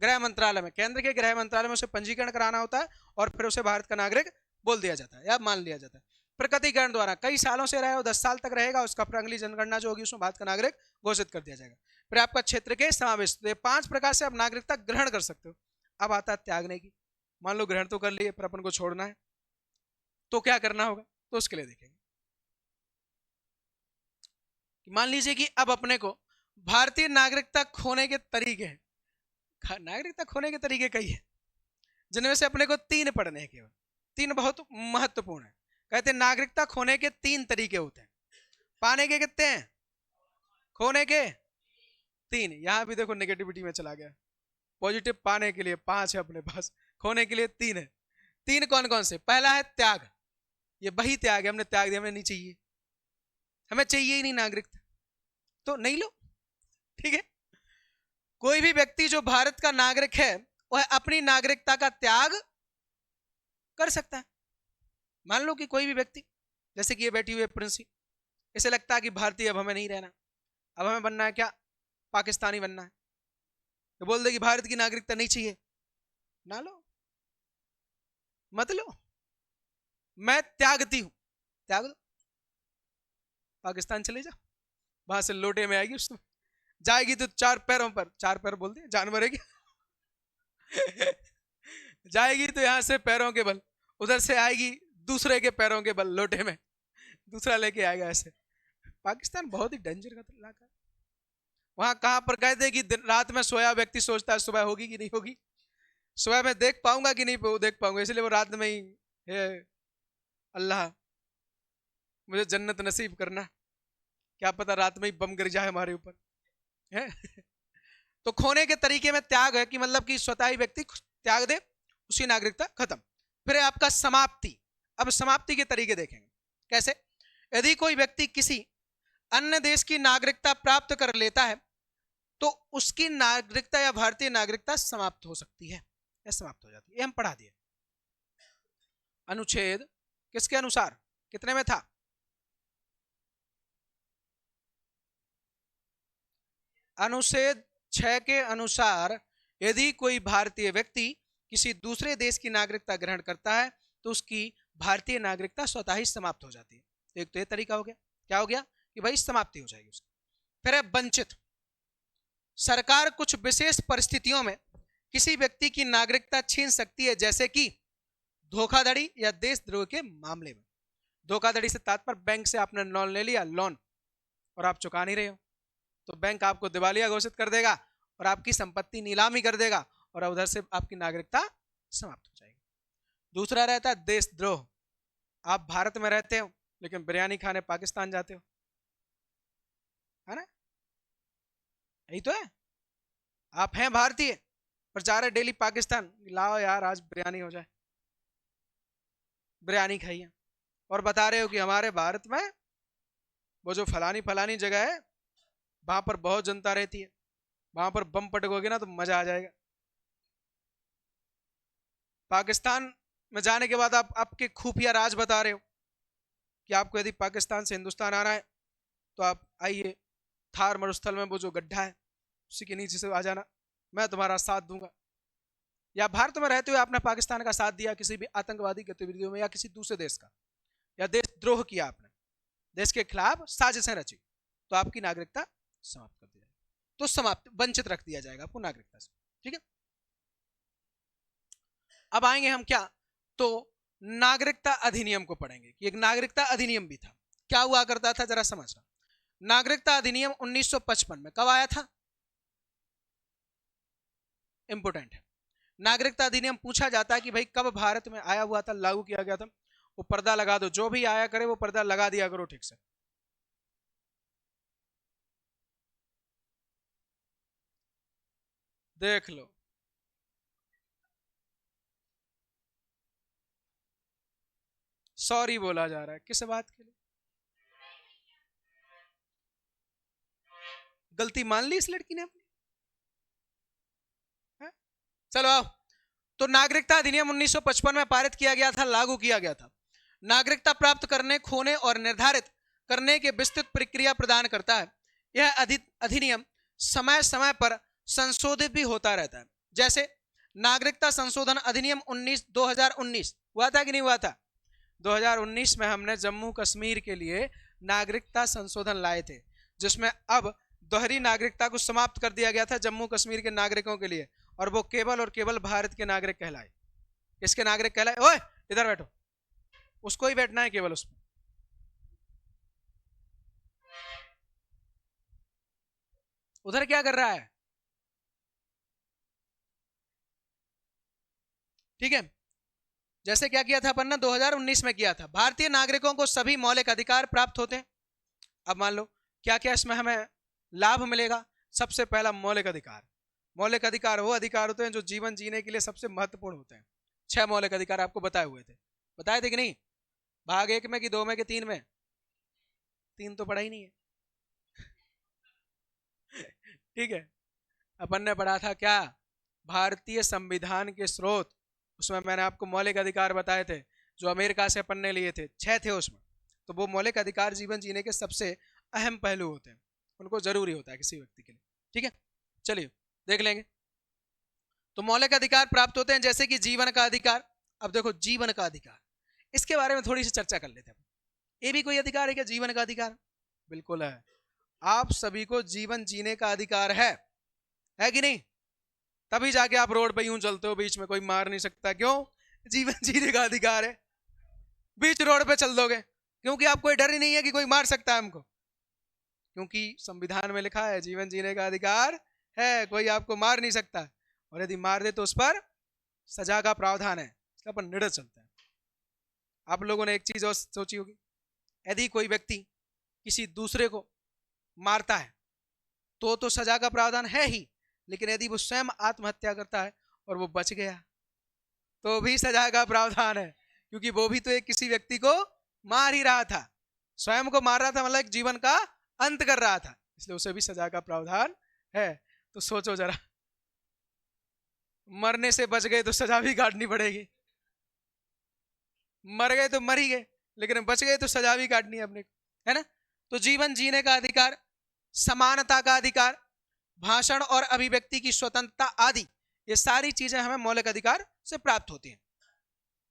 गृह मंत्रालय में, केंद्र के गृह मंत्रालय में उसे पंजीकरण कराना होता है और फिर उसे भारत का नागरिक बोल दिया जाता है या मान लिया जाता है। प्रकटीकरण द्वारा, कई सालों से रहे हो, 10 साल तक रहेगा, उसका फिर अगली जनगणना जो होगी उसमें भारत का नागरिक घोषित कर दिया जाएगा। फिर आपका क्षेत्र के समावेश। तो ये 5 प्रकार से आप नागरिकता ग्रहण कर सकते हो। अब आता है त्यागने की। मान लो ग्रहण तो कर लिए, फिर अपन को छोड़ना है तो क्या करना होगा? तो उसके लिए देखेंगे। मान लीजिए कि अब अपने को भारतीय नागरिकता खोने के तरीके हैं। नागरिकता खोने के तरीके कई है। जिनमें से अपने को 3 पढ़ने हैं केवल। 3 बहुत महत्वपूर्ण है। कहते हैं नागरिकता खोने के 3 तरीके होते हैं। पाने के कितने हैं? खोने के 3। यहां भी देखो नेगेटिविटी में चला गया। पॉजिटिव पाने के लिए 5 है अपने पास, खोने के लिए 3 है। 3 कौन कौन से? पहला है त्याग। ये वही त्याग है, हमने त्याग दिया, हमें नहीं चाहिए, हमें चाहिए ही नहीं नागरिकता, तो नहीं लो, ठीक है। कोई भी व्यक्ति जो भारत का नागरिक है वह अपनी नागरिकता का त्याग कर सकता है। मान लो कि कोई भी व्यक्ति, जैसे कि ये बैठी हुई प्रिंसी, इसे लगता है कि भारतीय अब हमें नहीं रहना, अब हमें बनना है क्या? पाकिस्तानी बनना है। तो बोल दे कि भारत की नागरिकता नहीं चाहिए, ना लो, मत लो, मैं त्यागती हूं, त्याग दो, पाकिस्तान चले जाओ। वहां से लोटे में आएगी, उसमें जाएगी तो 4 पैरों पर, 4 पैर बोलते हैं जानवर है क्या? जाएगी तो यहां से पैरों के बल, उधर से आएगी दूसरे के पैरों के बल, लोटे में दूसरा लेके आएगा ऐसे। पाकिस्तान बहुत ही डेंजर का इलाका है। वहां कहां पर कहते कि रात में सोया व्यक्ति सोचता है सुबह होगी कि नहीं होगी, सुबह में देख पाऊंगा कि नहीं देख पाऊंगा, इसलिए वो रात में ही हे अल्लाह मुझे जन्नत नसीब करना, क्या पता रात में ही बम गिर जाए हमारे ऊपर है। तो खोने के तरीके में त्याग है कि मतलब कि स्वतः ही व्यक्ति त्याग दे, उसकी नागरिकता खत्म। फिर है आपका समाप्ति। अब समाप्ति के तरीके देखेंगे कैसे। यदि कोई व्यक्ति किसी अन्य देश की नागरिकता प्राप्त कर लेता है तो उसकी नागरिकता या भारतीय नागरिकता समाप्त हो सकती है या समाप्त हो जाती है। ये हम पढ़ा दिए। अनुच्छेद किसके अनुसार, कितने में था? अनुच्छेद 6 के अनुसार यदि कोई भारतीय व्यक्ति किसी दूसरे देश की नागरिकता ग्रहण करता है तो उसकी भारतीय नागरिकता स्वतः ही समाप्त हो जाती है। एक तो ये तरीका हो गया, क्या हो गया कि भाई समाप्ति हो जाएगी उसकी। फिर है वंचित। सरकार कुछ विशेष परिस्थितियों में किसी व्यक्ति की नागरिकता छीन सकती है, जैसे कि धोखाधड़ी या देशद्रोह के मामले में। धोखाधड़ी से तात्पर्य बैंक से आपने लोन ले लिया, लोन, और आप चुका नहीं रहे हो, तो बैंक आपको दिवालिया घोषित कर देगा और आपकी संपत्ति नीलामी कर देगा और उधर से आपकी नागरिकता समाप्त हो जाएगी। दूसरा रहता है देशद्रोह। आप भारत में रहते हो लेकिन बिरयानी खाने पाकिस्तान जाते हो, है ना, यही तो है। आप हैं भारतीय पर जा रहे डेली पाकिस्तान, लाओ यार आज बिरयानी हो जाए, बिरयानी खाइए, और बता रहे हो कि हमारे भारत में वो जो फलानी फलानी जगह है वहां पर बहुत जनता रहती है, वहां पर बम पटकोगे ना तो मजा आ जाएगा। पाकिस्तान में जाने के बाद आप आपके खुफिया राज बता रहे हो कि आपको यदि पाकिस्तान से हिंदुस्तान आना है तो आप आइए, थार मरुस्थल में वो जो गड्ढा है उसी के नीचे से आ जाना, मैं तुम्हारा साथ दूंगा। या भारत में रहते हुए आपने पाकिस्तान का साथ दिया किसी भी आतंकवादी गतिविधियों में या किसी दूसरे देश का, या देशद्रोह किया आपने, देश के खिलाफ साजिशें रची, तो आपकी नागरिकता समाप्त कर दी जाएगी, तो समाप्त वंचित रख दिया जाएगा आपको नागरिकता से, ठीक है। अब आएंगे हम क्या, तो नागरिकता अधिनियम को पढ़ेंगे कि एक नागरिकता अधिनियम भी था। क्या हुआ करता था जरा समझना। नागरिकता अधिनियम 1955 में कब आया था, इंपोर्टेंट है। नागरिकता अधिनियम पूछा जाता है कि भाई कब भारत में आया हुआ था, लागू किया गया था। वो पर्दा लगा दो, जो भी आया करे वो पर्दा लगा दिया करो ठीक से। देख लो, सॉरी बोला जा रहा है किस बात के लिए, गलती मान ली इस लड़की ने अपनी, है? चलो आओ। तो नागरिकता अधिनियम 1955 में पारित किया गया था, लागू किया गया था। नागरिकता प्राप्त करने, खोने और निर्धारित करने की विस्तृत प्रक्रिया प्रदान करता है। यह अधिनियम समय समय पर संशोधित भी होता रहता है। जैसे नागरिकता संशोधन अधिनियम 2019 हुआ था कि नहीं हुआ था? 2019 में हमने जम्मू कश्मीर के लिए नागरिकता संशोधन लाए थे, जिसमें अब दोहरी नागरिकता को समाप्त कर दिया गया था जम्मू कश्मीर के नागरिकों के लिए, और वो केवल और केवल भारत के नागरिक कहलाए। किसके नागरिक कहलाए? ओए इधर बैठो, उसको ही बैठना है केवल उसमें। उधर क्या कर रहा है? ठीक है। जैसे क्या किया था अपन ने 2019 में किया था, भारतीय नागरिकों को सभी मौलिक अधिकार प्राप्त होते हैं। अब मान लो क्या क्या इसमें हमें लाभ मिलेगा। सबसे पहला मौलिक अधिकार। मौलिक अधिकार वो अधिकार होते हैं जो जीवन जीने के लिए सबसे महत्वपूर्ण होते हैं। 6 मौलिक अधिकार आपको बताए हुए थे, बताए थे कि नहीं? भाग 1 में कि 2 में कि 3 में? 3 तो पढ़ा ही नहीं है। ठीक है, अपन ने पढ़ा था क्या? भारतीय संविधान के स्रोत, उसमें मैंने आपको मौलिक अधिकार बताए थे जो अमेरिका से अपन ने लिए थे, 6 थे उसमें। तो वो मौलिक अधिकार जीवन जीने के सबसे अहम पहलू होते हैं, उनको जरूरी होता है किसी व्यक्ति के लिए। ठीक है, चलिए देख लेंगे। तो मौलिक अधिकार प्राप्त होते हैं जैसे कि जीवन का अधिकार। अब देखो जीवन का अधिकार, इसके बारे में थोड़ी सी चर्चा कर लेते हैं। ये भी कोई अधिकार है क्या जीवन का अधिकार? बिल्कुल है। आप सभी को जीवन जीने का अधिकार है कि नहीं? तभी जाके आप रोड पे यूं चलते हो, बीच में कोई मार नहीं सकता। क्यों? जीवन जीने का अधिकार है। बीच रोड पे चल दोगे क्योंकि आपको डर ही नहीं है कि कोई मार सकता है हमको, क्योंकि संविधान में लिखा है जीवन जीने का अधिकार है, कोई आपको मार नहीं सकता। और यदि मार दे तो उस पर सजा का प्रावधान है, इसका पर निडर चलता है। आप लोगों ने एक चीज और सोची होगी, यदि कोई व्यक्ति किसी दूसरे को मारता है तो सजा का प्रावधान है ही, लेकिन यदि वो स्वयं आत्महत्या करता है और वो बच गया तो भी सजा का प्रावधान है, क्योंकि वो भी तो एक किसी व्यक्ति को मार ही रहा था, स्वयं को मार रहा था, मतलब जीवन का अंत कर रहा था, इसलिए उसे भी सजा का प्रावधान है। तो सोचो जरा, मरने से बच गए तो सजा भी काटनी पड़ेगी, मर गए तो मर ही गए, लेकिन बच गए तो सजा भी काटनी है अपने को, है ना? तो जीवन जीने का अधिकार, समानता का अधिकार, भाषण और अभिव्यक्ति की स्वतंत्रता आदि, ये सारी चीजें हमें मौलिक अधिकार से प्राप्त होती हैं।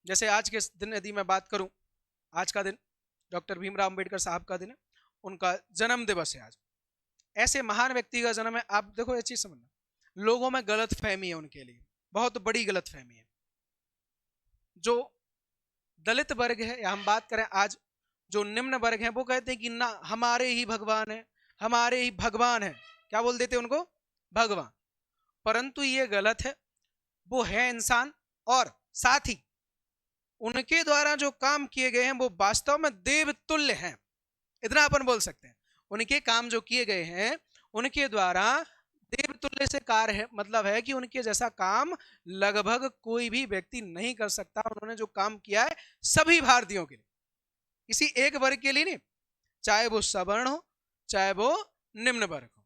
जैसे आज के दिन यदि मैं बात करूं, आज का दिन डॉक्टर भीमराव अंबेडकर साहब का दिन है, उनका जन्म दिवस है आज। ऐसे महान व्यक्ति का जन्म है। आप देखो ये चीज समझना, लोगों में गलत फहमी है उनके लिए, बहुत बड़ी गलत फहमी है। जो दलित वर्ग है, या हम बात करें आज जो निम्न वर्ग है, वो कहते हैं कि ना हमारे ही भगवान है, हमारे ही भगवान है। क्या बोल देते हैं उनको? भगवान। परंतु ये गलत है, वो है इंसान, और साथ ही उनके द्वारा जो काम किए गए हैं वो वास्तव में देवतुल्य हैं, इतना अपन बोल सकते हैं। उनके काम जो किए गए हैं उनके द्वारा देवतुल्य से कार्य है, मतलब है कि उनके जैसा काम लगभग कोई भी व्यक्ति नहीं कर सकता। उन्होंने जो काम किया है सभी भारतीयों के लिए, किसी एक वर्ग के लिए नहीं, चाहे वो सवर्ण हो चाहे वो निम्न वर्ग हो,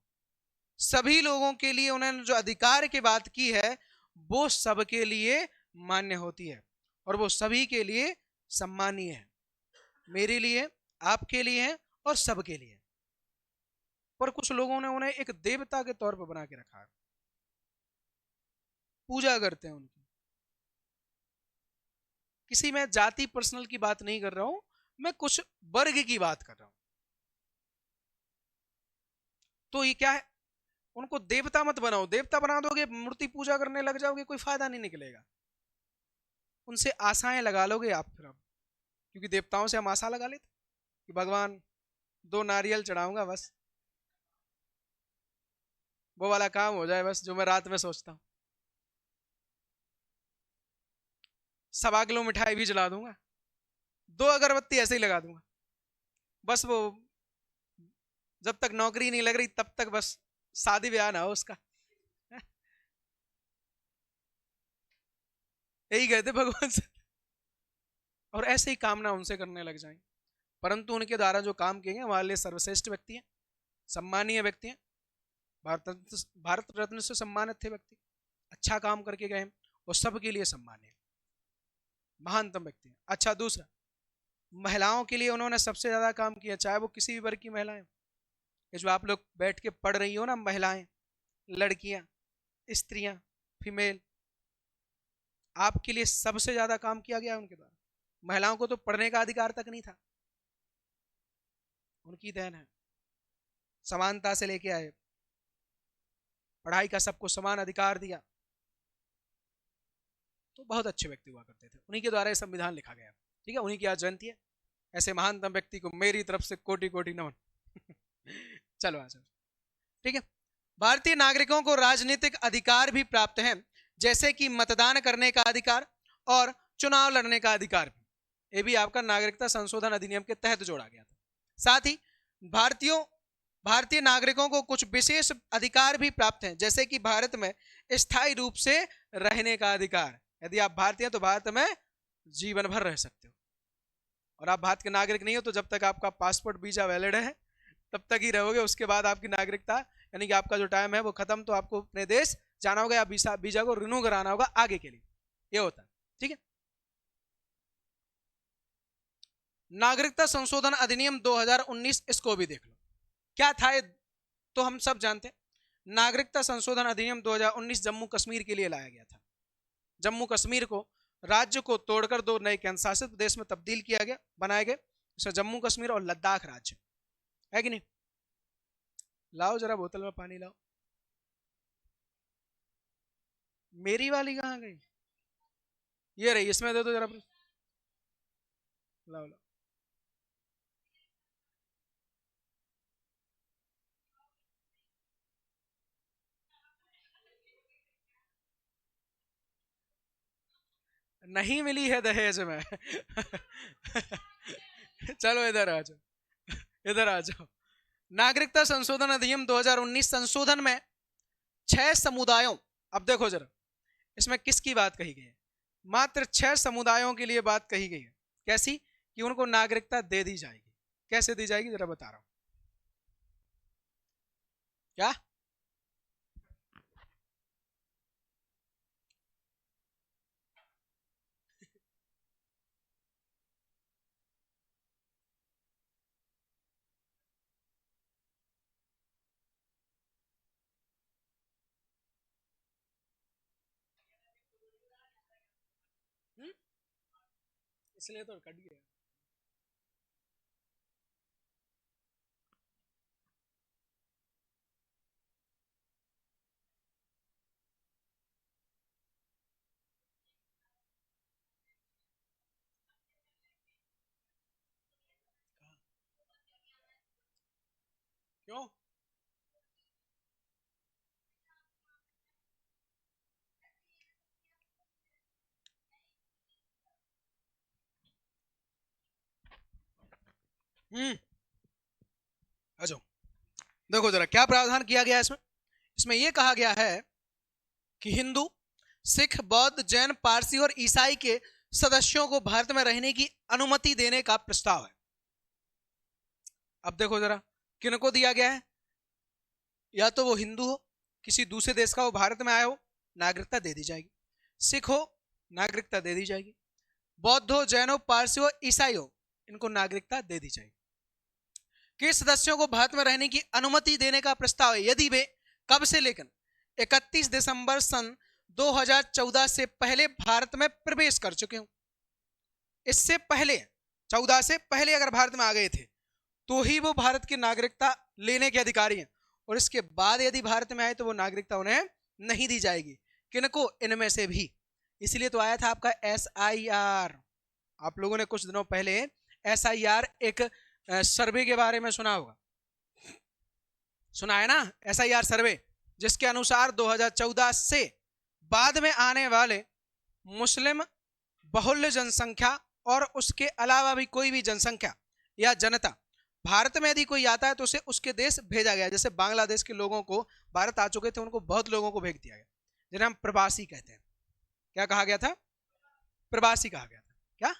सभी लोगों के लिए उन्होंने जो अधिकार की बात की है वो सबके लिए मान्य होती है और वो सभी के लिए सम्मानीय है, मेरे लिए, आपके लिए है और सबके लिए। पर कुछ लोगों ने उन्हें एक देवता के तौर पर बना के रखा है, पूजा करते हैं उनकी। किसी में जाति पर्सनल की बात नहीं कर रहा हूं, मैं कुछ वर्ग की बात कर रहा हूं। तो ये क्या है, उनको देवता मत बनाओ, देवता बना दोगे मूर्ति पूजा करने लग जाओगे, कोई फायदा नहीं निकलेगा। उनसे आशाएं लगा लोगे आप फिर, अब क्योंकि देवताओं से हम आशा लगा लेते कि भगवान 2 नारियल चढ़ाऊंगा, बस वो वाला काम हो जाए, बस जो मैं रात में सोचता हूं। 1.25 किलो मिठाई भी जला दूंगा, 2 अगरबत्ती ऐसे ही लगा दूंगा, बस वो जब तक नौकरी नहीं लग रही तब तक बस शादी ब्याह ना हो उसका। यही कहते भगवान से, और ऐसे ही कामना उनसे करने लग जाएंगे। परंतु उनके द्वारा जो काम किए हैं हमारे लिए सर्वश्रेष्ठ व्यक्ति हैं, सम्मानीय व्यक्ति हैं, भारत रत्न से सम्मानित थे व्यक्ति, अच्छा काम करके गए और सबके लिए सम्मानीय, महानतम व्यक्ति हैं। अच्छा, दूसरा, महिलाओं के लिए उन्होंने सबसे ज्यादा काम किया, चाहे वो किसी भी वर्ग की महिलाएं, ये जो आप लोग बैठ के पढ़ रही हो ना, महिलाएं, लड़कियां, स्त्रियां, फीमेल, आपके लिए सबसे ज्यादा काम किया गया उनके द्वारा। महिलाओं को तो पढ़ने का अधिकार तक नहीं था, उनकी देन है। समानता से लेके आए, पढ़ाई का सबको समान अधिकार दिया, तो बहुत अच्छे व्यक्ति हुआ करते थे, उन्हीं के द्वारा ये संविधान लिखा गया। ठीक है, उन्हीं की आज जयंती है। ऐसे महानतम व्यक्ति को मेरी तरफ से कोटि कोटि नमन। चलो आ जाओ। ठीक है, भारतीय नागरिकों को राजनीतिक अधिकार भी प्राप्त हैं, जैसे कि मतदान करने का अधिकार और चुनाव लड़ने का अधिकार भी। ये भी आपका नागरिकता संशोधन अधिनियम के तहत जोड़ा गया था। साथ ही भारतीय नागरिकों को कुछ विशेष अधिकार भी प्राप्त हैं, जैसे कि भारत में स्थायी रूप से रहने का अधिकार। यदि आप भारतीय हैं तो भारत में जीवन भर रह सकते हो, और आप भारत के नागरिक नहीं हो तो जब तक आपका पासपोर्ट वीजा वैलिड है तब तक ही रहोगे। उसके बाद आपकी नागरिकता यानी कि आपका जो टाइम है वो खत्म, तो आपको अपने देश जाना होगा या वीजा को रिन्यू कराना होगा आगे के लिए। ये होता है, ठीक है। नागरिकता संशोधन अधिनियम 2019, इसको भी देख लो क्या था। तो हम सब जानते हैं नागरिकता संशोधन अधिनियम 2019 जम्मू कश्मीर के लिए लाया गया था। जम्मू कश्मीर को राज्य को तोड़कर दो नए केंद्र शासित प्रदेश में तब्दील किया गया, बनाए गए, जैसे जम्मू कश्मीर और लद्दाख राज्य, है कि नहीं। लाओ जरा बोतल में पानी लाओ। मेरी वाली कहाँ गई? ये रही, इसमें दे दो जरा। लाओ लाओ। नहीं मिली है दहेज में। चलो इधर आ जाओ, इधर आ जाओ। नागरिकता संशोधन अधिनियम 2019 संशोधन में 6 समुदायों, अब देखो जरा इसमें किसकी बात कही गई है, मात्र 6 समुदायों के लिए बात कही गई है। कैसी? कि उनको नागरिकता दे दी जाएगी। कैसे दी जाएगी जरा बता रहा हूं। क्या? इसलिए तो कट गया। क्यों? अच्छा देखो जरा क्या प्रावधान किया गया है इसमें। इसमें यह कहा गया है कि हिंदू, सिख, बौद्ध, जैन, पारसी और ईसाई के सदस्यों को भारत में रहने की अनुमति देने का प्रस्ताव है। अब देखो जरा किनको दिया गया है। या तो वो हिंदू हो, किसी दूसरे देश का, वो भारत में आया हो, नागरिकता दे दी जाएगी। सिख हो, नागरिकता दे दी जाएगी। बौद्ध हो, जैन हो, पारसी हो, ईसाई हो, इनको नागरिकता दे दी जाएगी। के सदस्यों को भारत में रहने की अनुमति देने का प्रस्ताव है यदि वे कब से लेकर 31 दिसंबर सन 2014 से पहले भारत में प्रवेश कर चुके हो। इससे पहले 14 से पहले अगर भारत में आ गए थे तो ही वो भारत की नागरिकता लेने के अधिकारी हैं, और इसके बाद यदि भारत में आए तो वो नागरिकता उन्हें नहीं दी जाएगी। किनको? इनमें से भी। इसलिए तो आया था आपका SIR। आप लोगों ने कुछ दिनों पहले SIR एक सर्वे के बारे में सुना होगा, सुना है ना, SIR सर्वे, जिसके अनुसार 2014 से बाद में आने वाले मुस्लिम बहुल्य जनसंख्या और उसके अलावा भी कोई भी जनसंख्या या जनता भारत में यदि कोई आता है तो उसे उसके देश भेजा गया। जैसे बांग्लादेश के लोगों को भारत आ चुके थे, उनको बहुत लोगों को भेज दिया गया, जिन्हें हम प्रवासी कहते हैं। क्या कहा गया था? प्रवासी कहा गया था। क्या?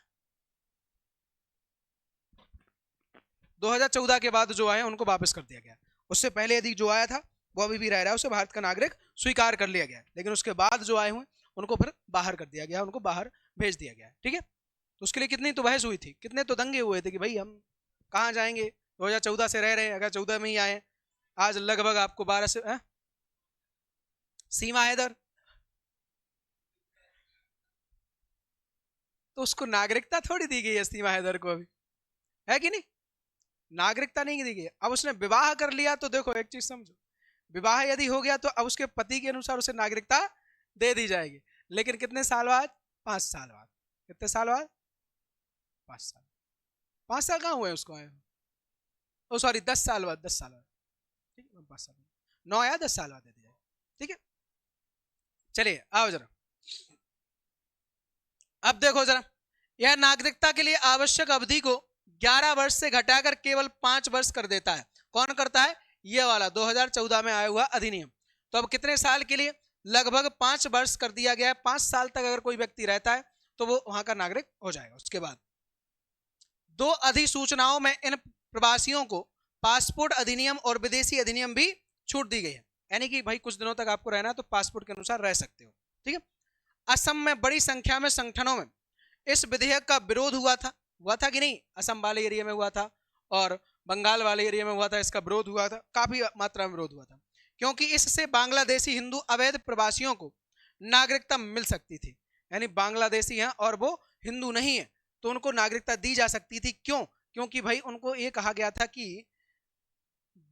2014 के बाद जो आए उनको वापस कर दिया गया। उससे पहले यदि जो आया था वो अभी भी रह रहा है, उसे भारत का नागरिक स्वीकार कर लिया गया, लेकिन उसके बाद जो आए हुए उनको फिर बाहर कर दिया गया, उनको बाहर भेज दिया गया। ठीक है, तो उसके लिए कितनी तो बहस हुई थी, कितने तो दंगे हुए थे कि भाई हम कहाँ जाएंगे, 2014 से रह रहे हैं, अगर 14 में ही आए, आज लगभग आपको 12 से सीमा हैदर, तो उसको नागरिकता थोड़ी दी गई है सीमा हैदर को अभी, है कि नहीं? नागरिकता नहीं दी गई। अब उसने विवाह कर लिया तो देखो एक चीज समझो, विवाह यदि हो गया तो अब उसके पति के अनुसार उसे नागरिकता दे दी जाएगी, लेकिन कितने साल बाद? 5 साल बाद। कितने साल बाद? 5 साल। 5 साल कहाँ हुए उसको आए? ओ सॉरी 10 साल बाद, 10 साल बाद। ठीक है, 5 साल 9 या 10 साल बाद दे दी जाएगी। ठीक है, चलिए आओ जरा। अब देखो जरा, यह नागरिकता के लिए आवश्यक अवधि को 11 वर्ष से घटाकर केवल 5 वर्ष कर देता है। कौन करता है? ये वाला 2014 में आया हुआ अधिनियम। तो अब कितने साल के लिए? लगभग 5 वर्ष कर दिया गया है। 5 साल तक अगर कोई व्यक्ति रहता है तो वो वहां का नागरिक हो जाएगा। उसके बाद 2 अधिसूचनाओं में इन प्रवासियों को पासपोर्ट अधिनियम और विदेशी अधिनियम भी छूट दी गई है। यानी कि भाई कुछ दिनों तक आपको रहना है तो पासपोर्ट के अनुसार रह सकते हो, ठीक है। असम में बड़ी संख्या में संगठनों में इस विधेयक का विरोध हुआ था कि नहीं? असम वाले एरिया में हुआ था और बंगाल वाले एरिया में हुआ था, इसका विरोध हुआ था, काफी मात्रा में विरोध हुआ था, क्योंकि इससे बांग्लादेशी हिंदू अवैध प्रवासियों को नागरिकता मिल सकती थी। यानी बांग्लादेशी हैं और वो हिंदू नहीं है तो उनको नागरिकता दी जा सकती थी। क्यों? क्योंकि भाई उनको ये कहा गया था कि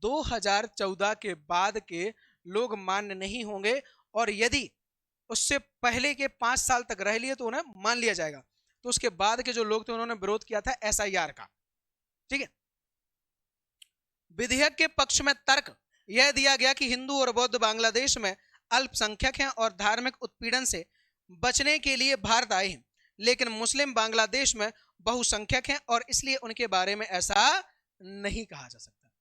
2014 के बाद के लोग मान्य नहीं होंगे और यदि उससे पहले के 5 साल तक रह लिए तो उन्हें मान लिया जाएगा। तो उसके बाद के जो लोग थे उन्होंने विरोध किया था SIR का, ठीक है। विधेयक के पक्ष में तर्क यह दिया गया कि हिंदू और बौद्ध बांग्लादेश में अल्पसंख्यक हैं और धार्मिक उत्पीड़न से बचने के लिए भारत आए हैं, लेकिन मुस्लिम बांग्लादेश में बहुसंख्यक हैं और इसलिए उनके बारे में ऐसा नहीं कहा जा सकता।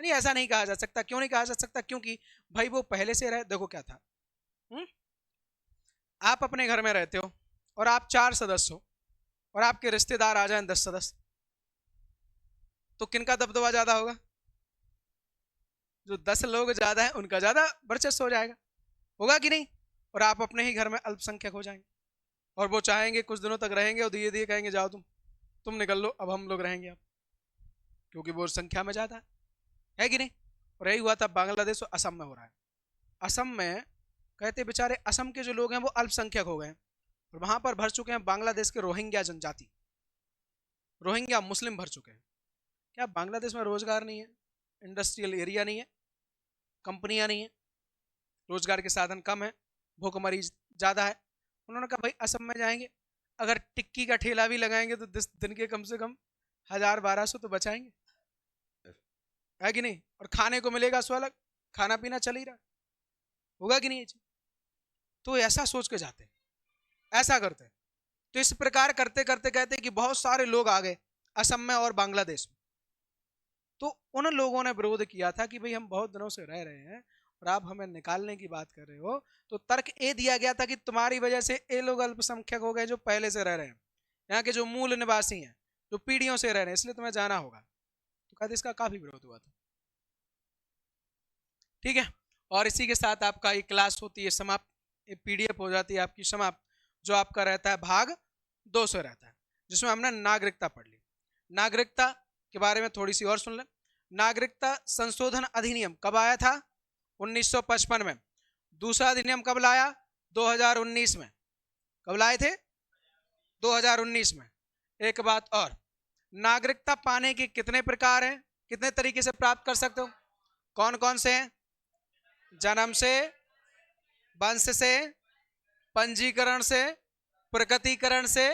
नहीं, ऐसा नहीं कहा जा सकता। क्यों नहीं कहा जा सकता? क्योंकि भाई वो पहले से रहे। देखो क्या था, आप अपने घर में रहते हो और आप 4 सदस्य हो और आपके रिश्तेदार आ जाएं 10 सदस्य, तो किनका दबदबा ज्यादा होगा? जो 10 लोग ज्यादा है उनका ज्यादा वर्चस्व हो जाएगा, होगा कि नहीं? और आप अपने ही घर में अल्पसंख्यक हो जाएंगे और वो चाहेंगे कुछ दिनों तक रहेंगे और धीरे धीरे कहेंगे जाओ तुम निकल लो, अब हम लोग रहेंगे अब, क्योंकि वो संख्या में ज्यादा है कि नहीं? और यही हुआ था बांग्लादेश और असम में हो रहा है। असम में कहते बेचारे असम के जो लोग हैं वो अल्पसंख्यक हो गए और वहां पर भर चुके हैं बांग्लादेश के रोहिंग्या जनजाति, रोहिंग्या मुस्लिम भर चुके हैं। क्या बांग्लादेश में रोजगार नहीं है? इंडस्ट्रियल एरिया नहीं है, कंपनियां नहीं है, रोजगार के साधन कम है, भूखमरी ज्यादा है। उन्होंने कहा भाई असम में जाएंगे, अगर टिक्की का ठेला भी लगाएंगे तो 10 दिन के कम से कम 1000-1200 तो बचाएंगे, है कि नहीं? और खाने को मिलेगा सो अलग, खाना पीना चल ही रहा, होगा कि नहीं? तो ऐसा सोच के जाते, ऐसा करते। तो इस प्रकार करते करते कहते कि बहुत सारे लोग आ गए असम में और बांग्लादेश में। तो उन लोगों ने विरोध किया था कि भाई हम बहुत दिनों से रह रहे हैं और आप हमें निकालने की बात कर रहे हो। तो तर्क ये दिया गया था कि तुम्हारी वजह से ये लोग अल्पसंख्यक हो गए जो पहले से रह रहे हैं, यहाँ के जो मूल निवासी हैं, जो पीढ़ियों से रह रहे हैं, इसलिए तुम्हें जाना होगा। तो कहते इसका काफी विरोध हुआ था, ठीक है। और इसी के साथ आपका ये क्लास होती है समाप्त, ये PDF हो जाती है आपकी समाप्त। जो आपका रहता है भाग 2 से रहता है, जिसमें हमने नागरिकता पढ़ ली। नागरिकता के बारे में थोड़ी सी और सुन लें। नागरिकता संशोधन अधिनियम कब आया था? 1955 में। दूसरा अधिनियम कब लाया? 2019 में। कब लाए थे? 2019 में। एक बात और, नागरिकता पाने के कितने प्रकार हैं, कितने तरीके से प्राप्त कर सकते हो? कौन कौन से हैं? जन्म से, वंश से, पंजीकरण से, प्रकटीकरण से,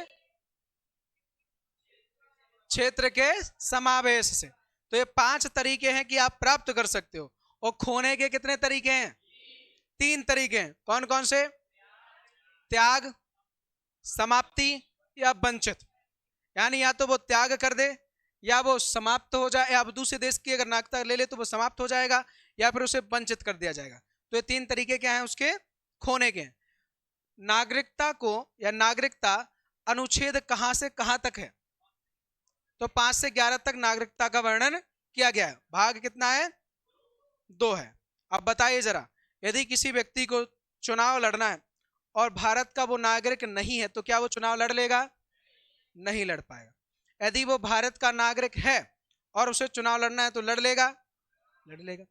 क्षेत्र के समावेश से। तो ये 5 तरीके हैं कि आप प्राप्त कर सकते हो। और खोने के कितने तरीके हैं? 3 तरीके हैं। कौन कौन से? त्याग, समाप्ति या वंचित। यानी या तो वो त्याग कर दे या वो समाप्त हो जाए, या दूसरे देश की अगर नागरिकता ले ले तो वो समाप्त हो जाएगा या फिर उसे वंचित कर दिया जाएगा। तो ये 3 तरीके क्या हैं उसके खोने के? नागरिकता को या नागरिकता अनुच्छेद कहां से कहां तक है? तो 5 से 11 तक नागरिकता का वर्णन किया गया है। भाग कितना है? 2 है। अब बताइए जरा, यदि किसी व्यक्ति को चुनाव लड़ना है और भारत का वो नागरिक नहीं है तो क्या वो चुनाव लड़ लेगा? नहीं लड़ पाएगा। यदि वो भारत का नागरिक है और उसे चुनाव लड़ना है तो लड़ लेगा? लड़ लेगा।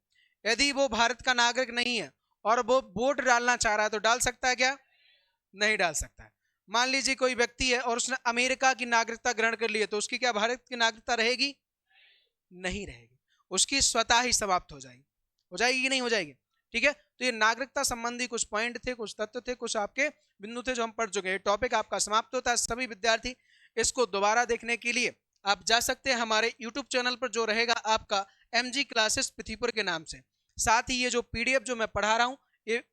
यदि वो भारत का नागरिक नहीं है और वो वोट डालना चाह रहा है तो डाल सकता है क्या? नहीं डाल सकता है। मान लीजिए कोई व्यक्ति है और उसने अमेरिका की नागरिकता ग्रहण कर ली है तो उसकी क्या भारत की नागरिकता रहेगी? नहीं रहेगी, उसकी स्वतः ही समाप्त हो जाएगी। हो जाएगी कि नहीं हो जाएगी? ठीक है। तो ये नागरिकता संबंधी कुछ पॉइंट थे, कुछ तत्व थे, कुछ आपके बिंदु थे जो हम पढ़ चुके हैं। टॉपिक आपका समाप्त होता है। सभी विद्यार्थी इसको दोबारा देखने के लिए आप जा सकते हैं हमारे यूट्यूब चैनल पर, जो रहेगा आपका MG क्लासेस पृथ्वीपुर के नाम से। साथ ही ये जो PDF जो मैं पढ़ा रहा हूँ ये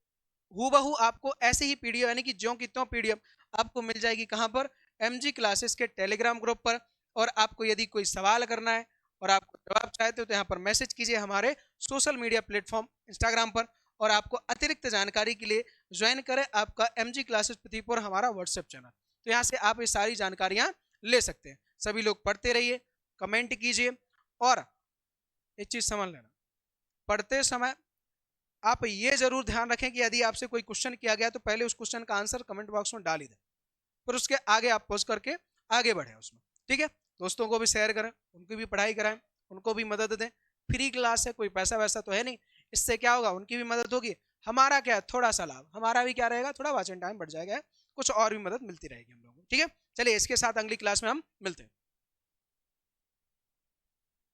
हूबहू आपको ऐसे ही पीडीएफ यानी कि ज्यों की त्यों पीडीएफ आपको मिल जाएगी। कहाँ पर? एमजी क्लासेस के टेलीग्राम ग्रुप पर। और आपको यदि कोई सवाल करना है और आपको जवाब चाहते हो तो यहाँ पर मैसेज कीजिए हमारे सोशल मीडिया प्लेटफॉर्म इंस्टाग्राम पर। और आपको अतिरिक्त जानकारी के लिए ज्वाइन करें आपका एमजी क्लासेस प्रतीपुर हमारा व्हाट्सएप चैनल। तो यहाँ से आप ये सारी जानकारियाँ ले सकते हैं। सभी लोग पढ़ते रहिए, कमेंट कीजिए। और एक चीज समझ लेना, पढ़ते समय आप ये जरूर ध्यान रखें कि यदि आपसे कोई क्वेश्चन किया गया तो पहले उस क्वेश्चन का आंसर कमेंट बॉक्स में डाल ही दें, फिर उसके आगे आप पोस्ट करके आगे बढ़े उसमें। ठीक है, दोस्तों को भी शेयर करें, उनकी भी पढ़ाई कराएं, उनको भी मदद दें। फ्री क्लास है, कोई पैसा वैसा तो है नहीं, इससे क्या होगा, उनकी भी मदद होगी, हमारा क्या है, थोड़ा सा लाभ हमारा भी क्या रहेगा, थोड़ा वाचन टाइम बढ़ जाएगा, कुछ और भी मदद मिलती रहेगी हम लोगों को। ठीक है, चलिए इसके साथ अगली क्लास में हम मिलते हैं।